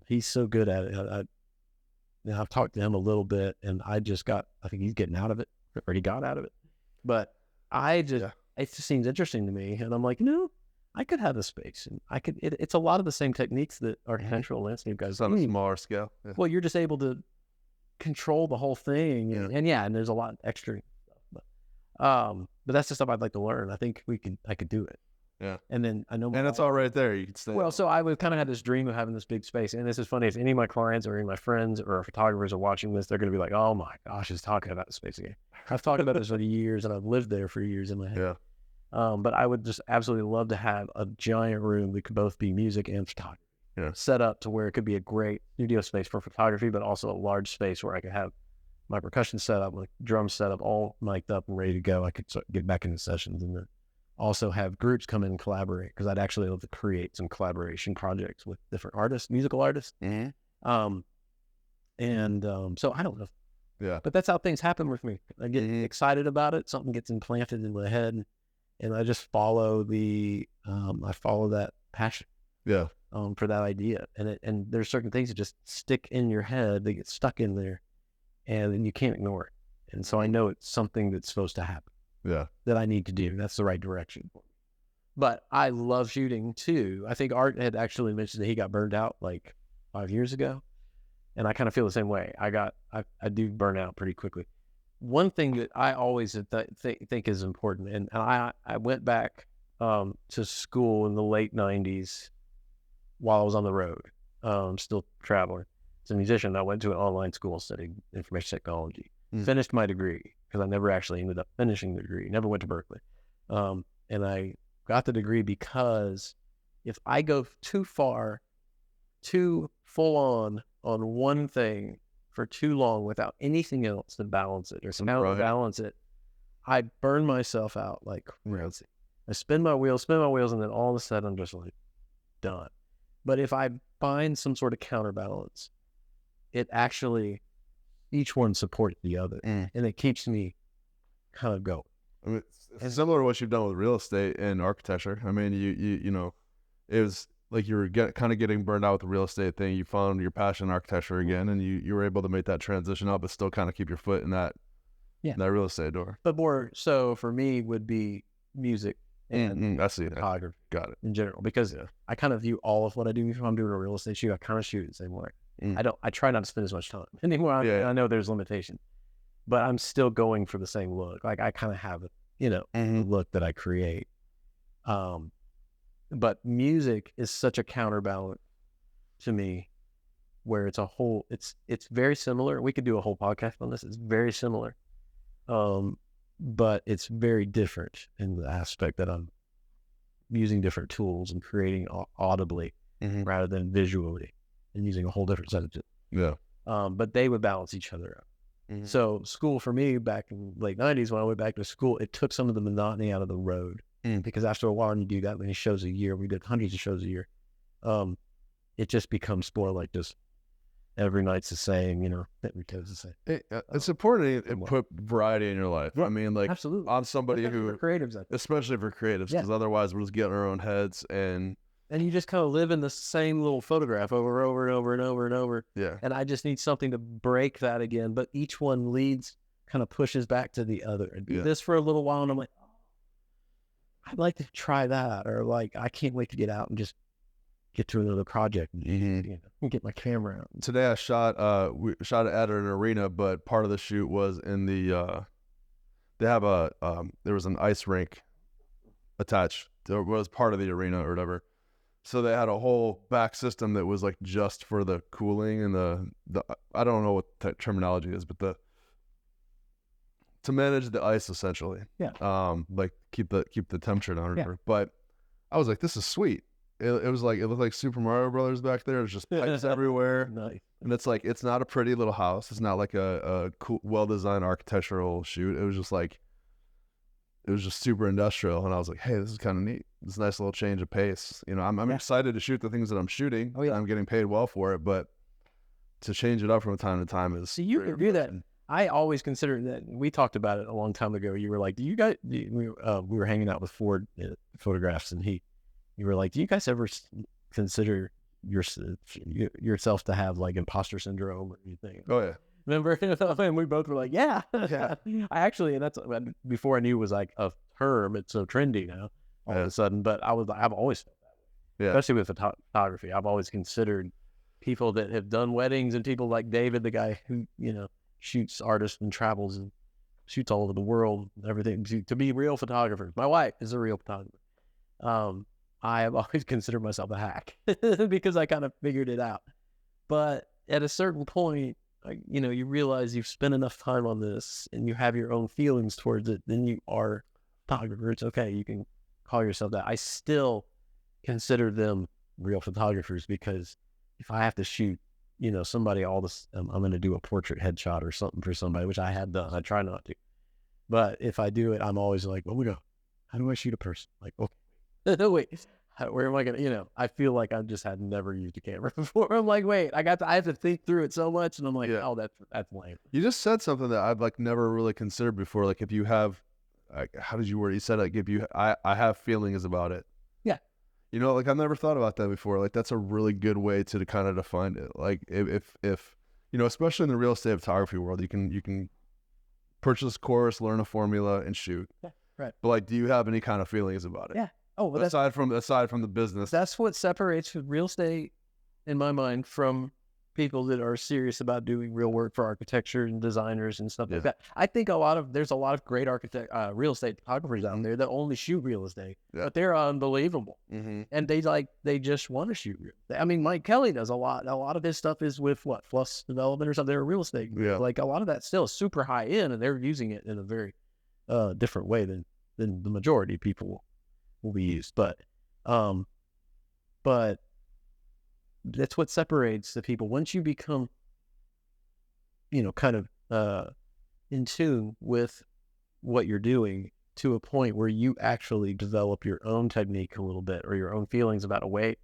He's so good at it. I've talked to him a little bit, and I think he's getting out of it, or he got out of it. But it just seems interesting to me, and I'm like, I could have a space, and it's a lot of the same techniques that architectural landscape guys on a smaller scale. Well, you're just able to control the whole thing, and there's a lot extra stuff. But that's the stuff I'd like to learn. I think I could do it. And then I know, and it's all right there. You can stay. Well, so I would kind of had this dream of having this big space, and this is funny. If any of my clients or any of my friends or photographers are watching this, they're going to be like, "Oh my gosh, he's talking about the space again." I've talked about this for years, and I've lived there for years in my head. But I would just absolutely love to have a giant room that could both be music and photography. Set up to where it could be a great studio space for photography, but also a large space where I could have my percussion set up, my drum set up, all mic'd up and ready to go. I could get back into sessions, and then also have groups come in and collaborate, because I'd actually love to create some collaboration projects with different artists, musical artists. So I don't know. But that's how things happen with me. I get excited about it. Something gets implanted in my head, and I just follow that passion. For that idea, and there's certain things that just stick in your head. They get stuck in there, and then you can't ignore it. And so I know it's something that's supposed to happen. That I need to do. That's the right direction for me. But I love shooting too. I think Art had actually mentioned that he got burned out like 5 years ago, and I kind of feel the same way. I do burn out pretty quickly. One thing that I always think is important, and I went back to school in the late 90s while I was on the road, still traveling. As a musician, I went to an online school studying information technology. Finished my degree, because I never actually ended up finishing the degree. Never went to Berkeley. And I got the degree because if I go too far, too full on one thing for too long without anything else to balance it or somehow to balance it, I burn myself out like crazy. I spin my wheels, and then all of a sudden I'm just like done. But if I find some sort of counterbalance, it actually, each one supports the other, and it keeps me kind of going. I mean, it's similar to what you've done with real estate and architecture. I mean, you know, it was like you were kind of getting burned out with the real estate thing. You found your passion in architecture again, and you were able to make that transition up, but still kind of keep your foot in that real estate door. But more so for me would be music and I see that. photography Got it. in general, because I kind of view all of what I do. If I'm doing a real estate shoot, I kind of shoot it the same way. I try not to spend as much time anymore. I know there's limitations, but I'm still going for the same look. Like I kind of have a, look that I create. But music is such a counterbalance to me, where it's very similar. We could do a whole podcast on this. It's very similar. But it's very different in the aspect that I'm using different tools and creating audibly rather than visually, and using a whole different set of tools. Yeah. But they would balance each other out. So school for me back in the late 90s, when I went back to school, it took some of the monotony out of the road, because after a while, when you do that many shows a year, we did hundreds of shows a year, it just becomes more like just every night's the same, every day's the same. It's important to put variety in your life. Yeah, I mean, like, absolutely. on somebody Especially for creatives, especially for creatives, because otherwise we'll just get in our own heads, and you just kind of live in the same little photograph over and over and over and over and over. Yeah. And I just need something to break that again. But each one kind of pushes back to the other. I do this for a little while, and I'm like, oh, I'd like to try that, or like, I can't wait to get out and just get to another project and get my camera out. Today I we shot at an arena, but part of the shoot was in the they have there was an ice rink attached. There was part of the arena or whatever. So they had a whole back system that was like just for the cooling and the I don't know what the terminology is, but to manage the ice essentially. Yeah. Like keep the temperature down. Yeah. But I was like, this is sweet. It looked like Super Mario Brothers back there. There's just pipes everywhere. Nice. And it's like, it's not a pretty little house. It's not like a cool, well-designed architectural shoot. It was just super industrial. And I was like, hey, this is kind of neat. It's a nice little change of pace. I'm excited to shoot the things that I'm shooting. Oh, yeah. I'm getting paid well for it, but to change it up from time to time is... So you can do that. I always consider that. We talked about it a long time ago. You were like, we were hanging out with Ford Photographs, and you were like, do you guys ever consider yourself to have like imposter syndrome or anything? Oh, yeah. Remember? And we both were like, yeah. I actually, and that's before I knew it was like a term. It's so trendy now all of a sudden. But I've always felt that way, especially with photography. I've always considered people that have done weddings, and people like David, the guy who, shoots artists and travels and shoots all over the world and everything, to be real photographers. My wife is a real photographer. I have always considered myself a hack because I kind of figured it out. But at a certain point, you realize you've spent enough time on this and you have your own feelings towards it, then you are a photographer. It's okay. You can call yourself that. I still consider them real photographers, because if I have to shoot, somebody I'm going to do a portrait headshot or something for somebody, which I have done. I try not to. But if I do it, I'm always like, oh my God, how do I shoot a person? Like, okay, wait, where am I going to, I feel like I just had never used a camera before. I'm like, wait, I have to think through it so much. And I'm like, oh, that's lame. You just said something that I've like never really considered before. Like, if you have, how did you word it? You said like, I have feelings about it. Yeah. Like I've never thought about that before. Like, that's a really good way to kind of define it. Like if especially in the real estate photography world, you can purchase a course, learn a formula, and shoot. Yeah, right. But like, do you have any kind of feelings about it? Yeah. Oh, well, aside from the business. That's what separates real estate, in my mind, from people that are serious about doing real work for architecture and designers and stuff like that. I think there's a lot of great real estate photographers out there that only shoot real estate, but they're unbelievable. And they just want to shoot real. I mean, Mike Kelly does a lot. A lot of his stuff is with Fluss Development or something. They're real estate. Yeah. Like, a lot of that still is super high end, and they're using it in a very different way than the majority of people will be used. But that's what separates the people. Once you become, kind of in tune with what you're doing to a point where you actually develop your own technique a little bit, or your own feelings about a way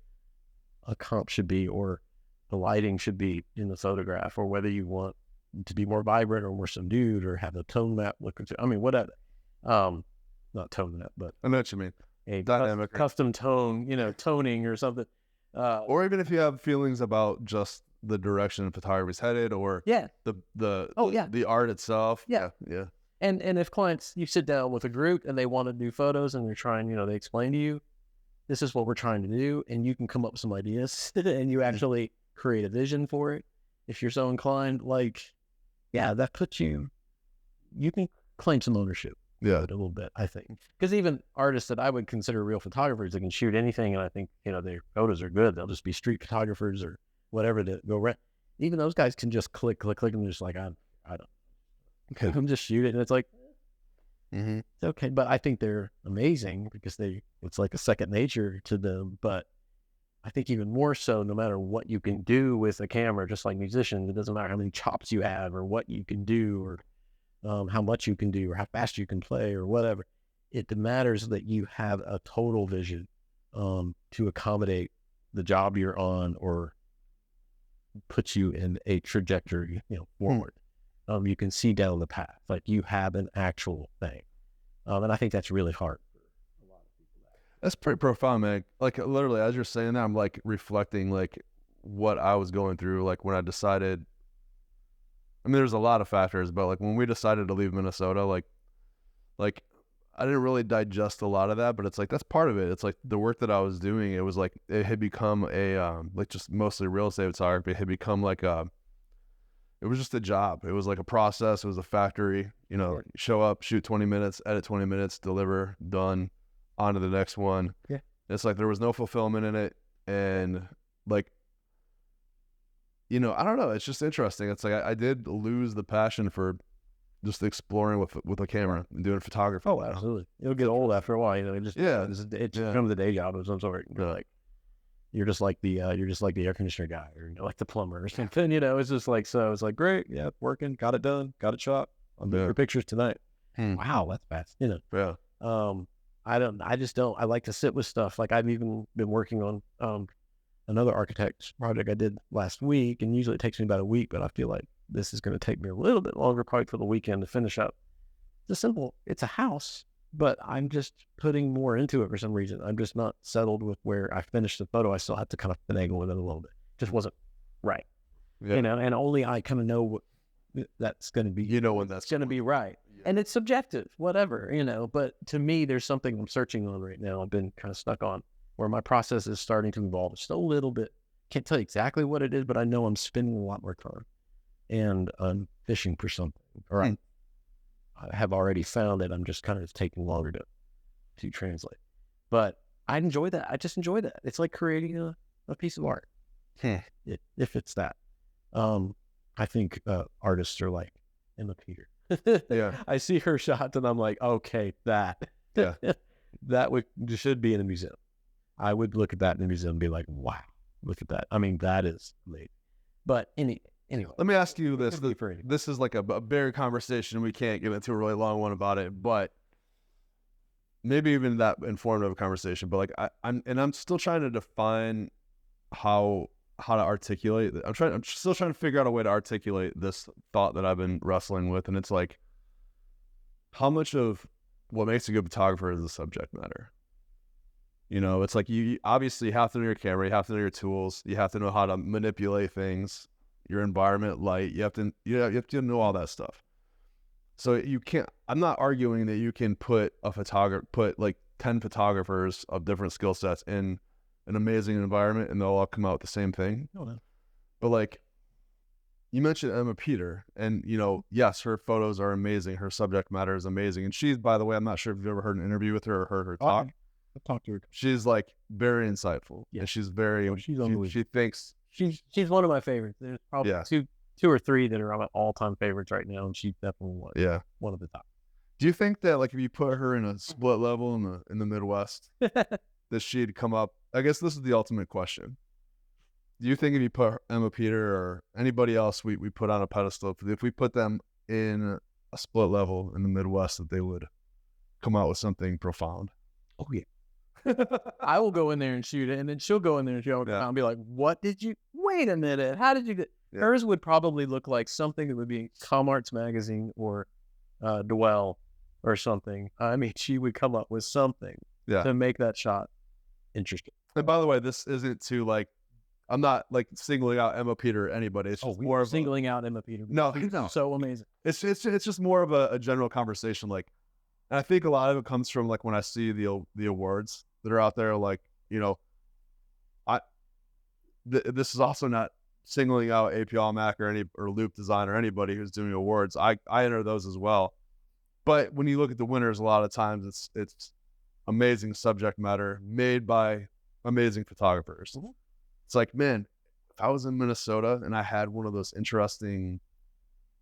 a comp should be, or the lighting should be in the photograph, or whether you want to be more vibrant or more subdued, or have a tone map look. I mean, whatever. Not tone map, but I know what you mean. A dynamic custom tone, toning or something. Or even if you have feelings about just the direction photography is headed, or the art itself. Yeah. And if clients, you sit down with a group and they want to do photos and they're trying, they explain to you, this is what we're trying to do, and you can come up with some ideas and you actually create a vision for it. If you're so inclined, that puts you can claim some ownership. Yeah. A little bit, I think. Because even artists that I would consider real photographers, they can shoot anything, and I think, their photos are good. They'll just be street photographers or whatever to go around. Even those guys can just click, and they're just like, I don't. I'm just shoot it, and it's like, it's okay. But I think they're amazing because it's like a second nature to them. But I think even more so, no matter what you can do with a camera, just like musicians, it doesn't matter how many chops you have or what you can do or how much you can do or how fast you can play or whatever. It matters that you have a total vision to accommodate the job you're on or put you in a trajectory, forward. You can see down the path, like you have an actual thing. And I think that's really hard for a lot of people. That's pretty profound, man. Like literally, as you're saying that, I'm like reflecting like what I was going through, like when I decided. I mean, there's a lot of factors, but like when we decided to leave Minnesota, like I didn't really digest a lot of that, but it's like that's part of it. It's like the work that I was doing. It was like it had become a like just mostly real estate photography. It had become like it was just a job. It was like a process. It was a factory. Show up, shoot 20 minutes, edit 20 minutes, deliver, done, on to the next one. Yeah. It's like there was no fulfillment in it, and like. I don't know. It's just interesting. It's like I did lose the passion for just exploring with a camera and doing photography. Oh, absolutely. It'll get old after a while. It becomes a day job of some sort. You're just like the air conditioner guy or like the plumber or something. It's just like so. It's like great, yeah, working, got it done, got it shot. I'll do your pictures tonight. Wow, that's fast. Yeah. I like to sit with stuff. Like I've even been working on another architect's project I did last week, and usually it takes me about a week, but I feel like this is going to take me a little bit longer, probably for the weekend to finish up. It's a house, but I'm just putting more into it for some reason. I'm just not settled with where I finished the photo. I still have to kind of finagle with it a little bit. Just wasn't right. Yeah. And only I kind of know what that's going to be. When that's going to be right. Yeah. And it's subjective, whatever, but to me, there's something I'm searching on right now. I've been kind of stuck on where my process is starting to evolve. Just a little bit. Can't tell you exactly what it is, but I know I'm spending a lot more time and I'm fishing for something. Or I have already found that I'm just kind of taking longer to translate. But I enjoy that. I just enjoy that. It's like creating a piece of art. If it's that. I think artists are like Ep08. Yeah. I see her shots and I'm like, okay, that. Yeah. That should be in a museum. I would look at that in a museum and be like, wow, look at that. I mean, that is late. But anyway. Let me ask you this. This is like a bigger conversation. We can't get into a really long one about it, but maybe even that informative conversation. But like I'm still trying to define how to articulate. I'm still trying to figure out a way to articulate this thought that I've been wrestling with. And it's like, how much of what makes a good photographer is the subject matter? It's like you obviously have to know your camera, you have to know your tools, you have to know how to manipulate things, your environment, light. You have to know all that stuff. So you can't. I'm not arguing that you can put like 10 photographers of different skill sets in an amazing environment and they'll all come out with the same thing. No. But like you mentioned Ep08, and yes, her photos are amazing. Her subject matter is amazing, and she's, by the way, I'm not sure if you've ever heard an interview with her or heard her talk. I've talked to her. She's like very insightful. Yeah, and she's very. She thinks she's one of my favorites. There's probably two or three that are my all-time favorites right now, and she's definitely one. Yeah, one of the top. Do you think that like if you put her in a split level in the Midwest, that she'd come up? I guess this is the ultimate question. Do you think if you put Ep08 or anybody else we put on a pedestal, if we put them in a split level in the Midwest, that they would come out with something profound? Oh yeah. I will go in there and shoot it, and then she'll go in there and show it and be like, what did you, wait a minute, how did you get, hers would probably look like something that would be in ComArts magazine or Dwell or something. I mean, she would come up with something to make that shot interesting. And by the way, this isn't to like, I'm not like singling out Emma Peter or anybody. It's just more of singling out Emma Peter. No, So amazing. It's just more of a general conversation. Like, and I think a lot of it comes from like when I see the awards that are out there. Like, this is also not singling out APL Mac or Loop Design or anybody who's doing awards. I enter those as well. But when you look at the winners, a lot of times it's amazing subject matter made by amazing photographers. Mm-hmm. It's like, man, if I was in Minnesota and I had one of those interesting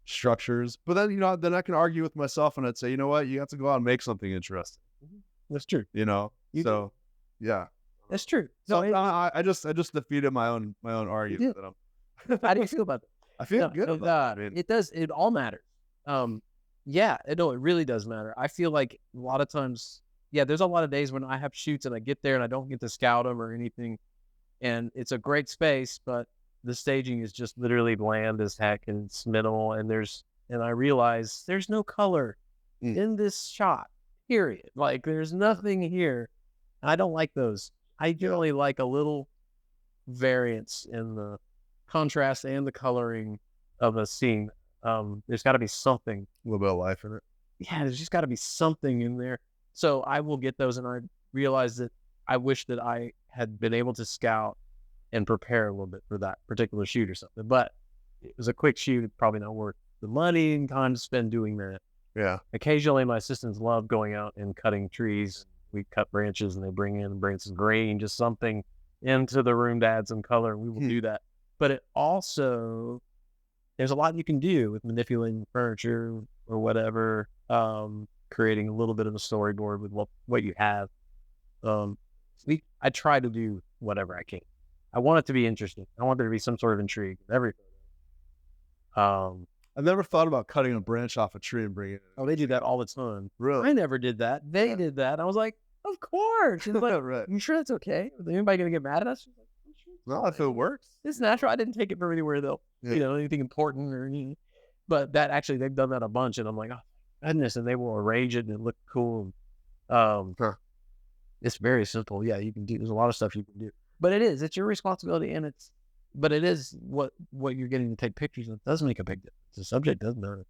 structures, but then, then I can argue with myself and I'd say, you know what, you have to go out and make something interesting. That's true. Yeah. That's true. So I just defeated my own argument. How do you feel about that? I feel good about it. It does. It all matters. It really does matter. I feel like a lot of times, there's a lot of days when I have shoots and I get there and I don't get to scout them or anything. And it's a great space, but the staging is just literally bland as heck and it's minimal. And I realize there's no color in this shot, period. Like there's nothing here. I don't like those. I generally like a little variance in the contrast and the coloring of a scene. There's got to be something. A little bit of life in it. Yeah, there's just got to be something in there. So I will get those, and I realize that I wish that I had been able to scout and prepare a little bit for that particular shoot or something. But it was a quick shoot, probably not worth the money and time to spend doing that. Yeah. Occasionally, my assistants love going out and cutting trees. We cut branches, and they bring some green, just something into the room to add some color, and we will do that. But it also, there's a lot you can do with manipulating furniture or whatever, creating a little bit of a storyboard with what you have. I try to do whatever I can. I want it to be interesting. I want there to be some sort of intrigue with everything. I've never thought about cutting a branch off a tree and bringing it in. Oh, they do that all the time. Really? I never did that. They did that. I was like, of course. She's like, right. You sure that's okay? Is anybody going to get mad at us? She's like, I'm sure No, if it works. it's natural. I didn't take it from anywhere though. Yeah. Anything important or anything. But that actually, they've done that a bunch, and I'm like, oh goodness, and they will arrange it and it look cool. It's very simple. Yeah, you can do. There's a lot of stuff you can do, but it's your responsibility, and but it is what you're getting to take pictures of. It does make a big difference. The subject does matter.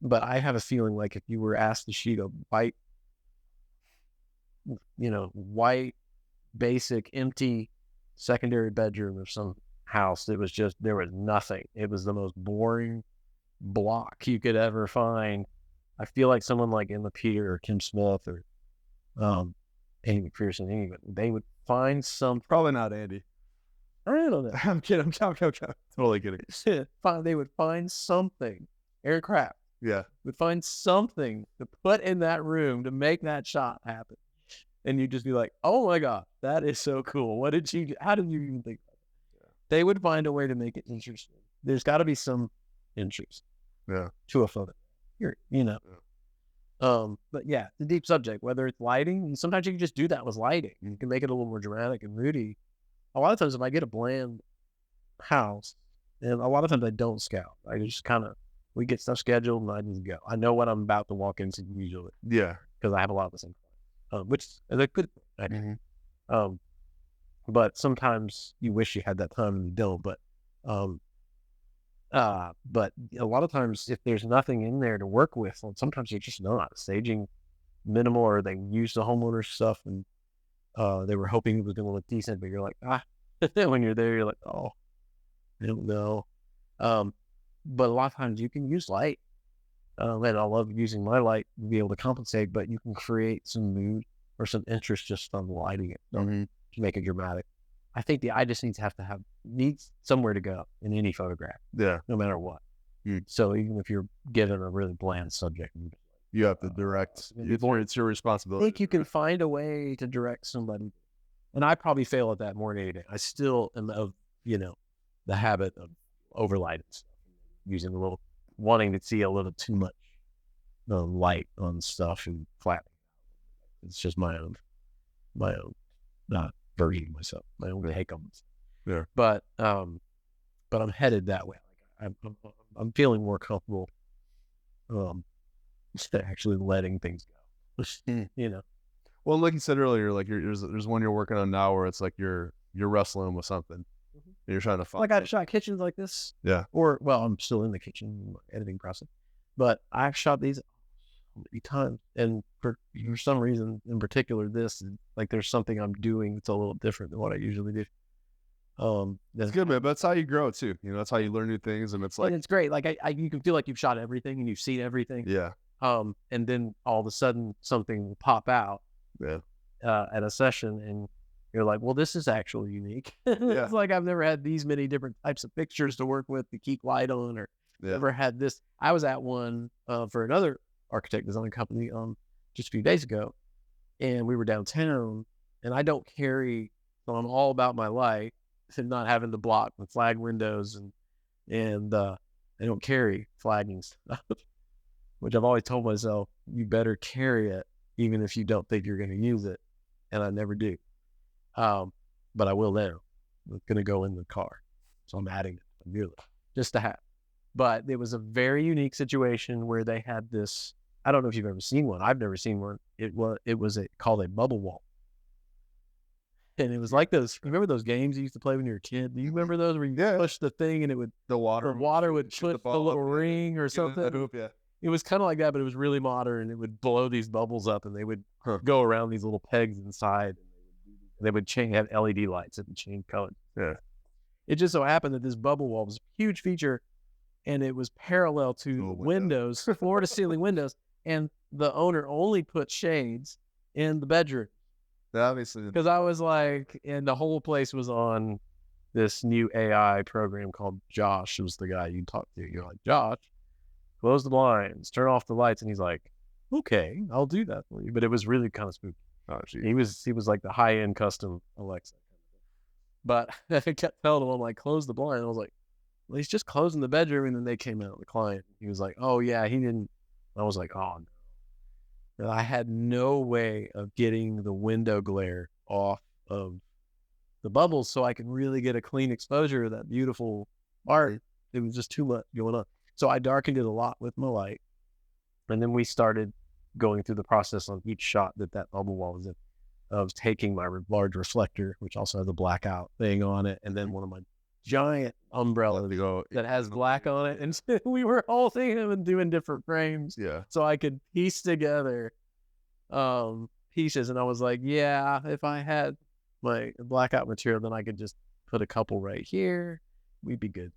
But I have a feeling like if you were asked to shoot a white, basic, empty secondary bedroom of some house, there was nothing. It was the most boring block you could ever find. I feel like someone like Emma Peter or Kim Smith or Andy McPherson, they would find some. Probably not Andy. I don't know. I'm kidding. I'm totally kidding. They would find something. Aaron Kraft. Yeah. Would find something to put in that room to make that shot happen. And you'd just be like, oh my God, that is so cool. How did you even think of that? Yeah. They would find a way to make it interesting. There's got to be some interest. Yeah. To a photo. Yeah. But yeah, the deep subject, whether it's lighting, and sometimes you can just do that with lighting. You can make it a little more dramatic and moody. A lot of times if I get a bland house, and a lot of times I don't scout. I just we get stuff scheduled and I just go. I know what I'm about to walk into usually. Yeah. Because I have a lot of the same clients, which is a good thing. But sometimes you wish you had that time and you don't. But a lot of times if there's nothing in there to work with, sometimes you're just not staging minimal, or they use the homeowner stuff and they were hoping it was going to look decent, but you're like, when you're there, you're like, oh, I don't know. But a lot of times you can use light. And I love using my light to be able to compensate, but you can create some mood or some interest just on lighting it to make it dramatic. I think the eye just needs somewhere to go in any photograph. Yeah. No matter what. So even if you're given a really bland subject, you have to direct. It's your responsibility. I think you can find a way to direct somebody. And I probably fail at that more than anything. I still am of, the habit of overlighting stuff, using wanting to see a little too much light on stuff and flattening. It's just my own not version of myself, my own take on myself. Yeah. But I'm headed that way. Like I'm feeling more comfortable, actually letting things go. Well, like you said earlier, like there's one you're working on now where it's like you're you're wrestling with something. And you're trying to find. Like I shot kitchens like this. Yeah. Or well, I'm still in the kitchen editing process, but I've shot these many times, and for some reason in particular, this like there's something I'm doing that's a little different than what I usually do. That's good, man. But that's how you grow too. You know, that's how you learn new things, and it's like, and it's great. Like you can feel like you've shot everything and you've seen everything. yeah, And then all of a sudden something will pop out. Yeah. At a session, and you're like, well, this is actually unique. It's like I've never had these many different types of pictures to work with to keep light on, or never had this. I was at one for another architect design company just a few days ago, and we were downtown, and I don't carry, so I'm all about my light and not having to block the flag windows, and I don't carry flagging stuff, which I've always told myself, you better carry it even if you don't think you're going to use it, and I never do. But I will now. It's going to go in the car, so I'm adding it nearly just to have. But it was a very unique situation where they had this. I don't know if you've ever seen one. I've never seen one. It was called a bubble wall. And it was like those, remember those games you used to play when you were a kid? Do you remember those where you push the thing and it would, the water would put the little ring or something? Hoop, yeah. It was kind of like that, but it was really modern. It would blow these bubbles up, and they would go around these little pegs inside. And they would have LED lights that would change color. Yeah. It just so happened that this bubble wall was a huge feature, and it was parallel to windows, floor to ceiling windows. And the owner only put shades in the bedroom. Obviously, because I was like, and the whole place was on this new AI program called Josh. It was the guy you talk to. You're like, Josh, close the blinds, turn off the lights, and he's like, okay, I'll do that for you. But it was really kind of spooky. Oh, geez. He was like the high end custom Alexa. But I kept telling him, I'm like, close the blind. I was like, well, he's just closing the bedroom, and then they came out. The client, he was like, oh yeah, he didn't. I was like, oh no. I had no way of getting the window glare off of the bubbles so I can really get a clean exposure of that beautiful art. It was just too much going on. So I darkened it a lot with my light. And then we started going through the process on each shot that bubble wall was in, of taking my large reflector, which also has a blackout thing on it, and then one of my giant umbrellas that has black on it. And we were holding them and doing different frames. Yeah. So I could piece together pieces. And I was like, yeah, if I had my blackout material, then I could just put a couple right here. We'd be good.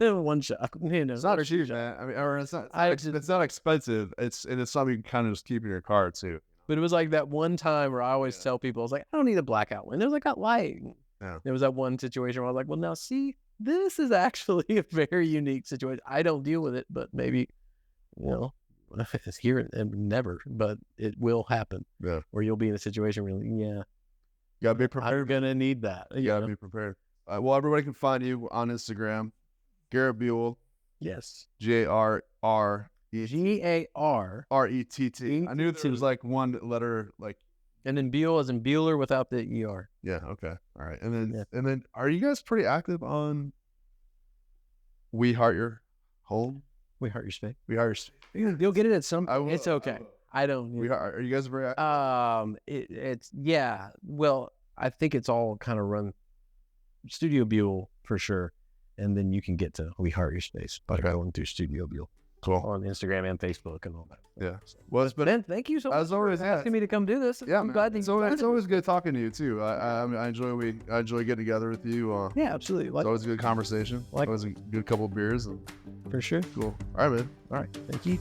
One shot. You know, it's not cheap, man. I mean, or it's not expensive. It's something you can kind of just keep in your car too. But it was like that one time where I always tell people, I was like, I don't need a blackout windows. I got light. Yeah. There was that one situation where I was like, well, now see, this is actually a very unique situation. I don't deal with it, but maybe, you know, it's here and never, but it will happen. Yeah. Or you'll be in a situation where you gotta be prepared. I'm gonna need that. You gotta be prepared. Well, everybody can find you on Instagram, Garett Buell. Yes. GARRETT. I knew there was like one letter, like. And then Buell as in Bueller without the ER. Yeah. Okay. All right. And then are you guys pretty active on We Heart Your Home? We Heart Your Space. We Heart Your Space. You'll get it at some. It's okay. I don't. Are you guys very active? It's Well, I think it's all kind of run. Studio Buell for sure, and then you can get to We Heart Your Space by going through Studio Buell. Cool. On Instagram and Facebook and all that. Yeah. Well, it's been. Ben, thank you so much for asking me to come do this. Yeah, I'm glad it's always good talking to you too. I enjoy getting together with you. Yeah, absolutely. It's always a good conversation. Always a good couple of beers. For sure. Cool. All right, man. All right. Thank you.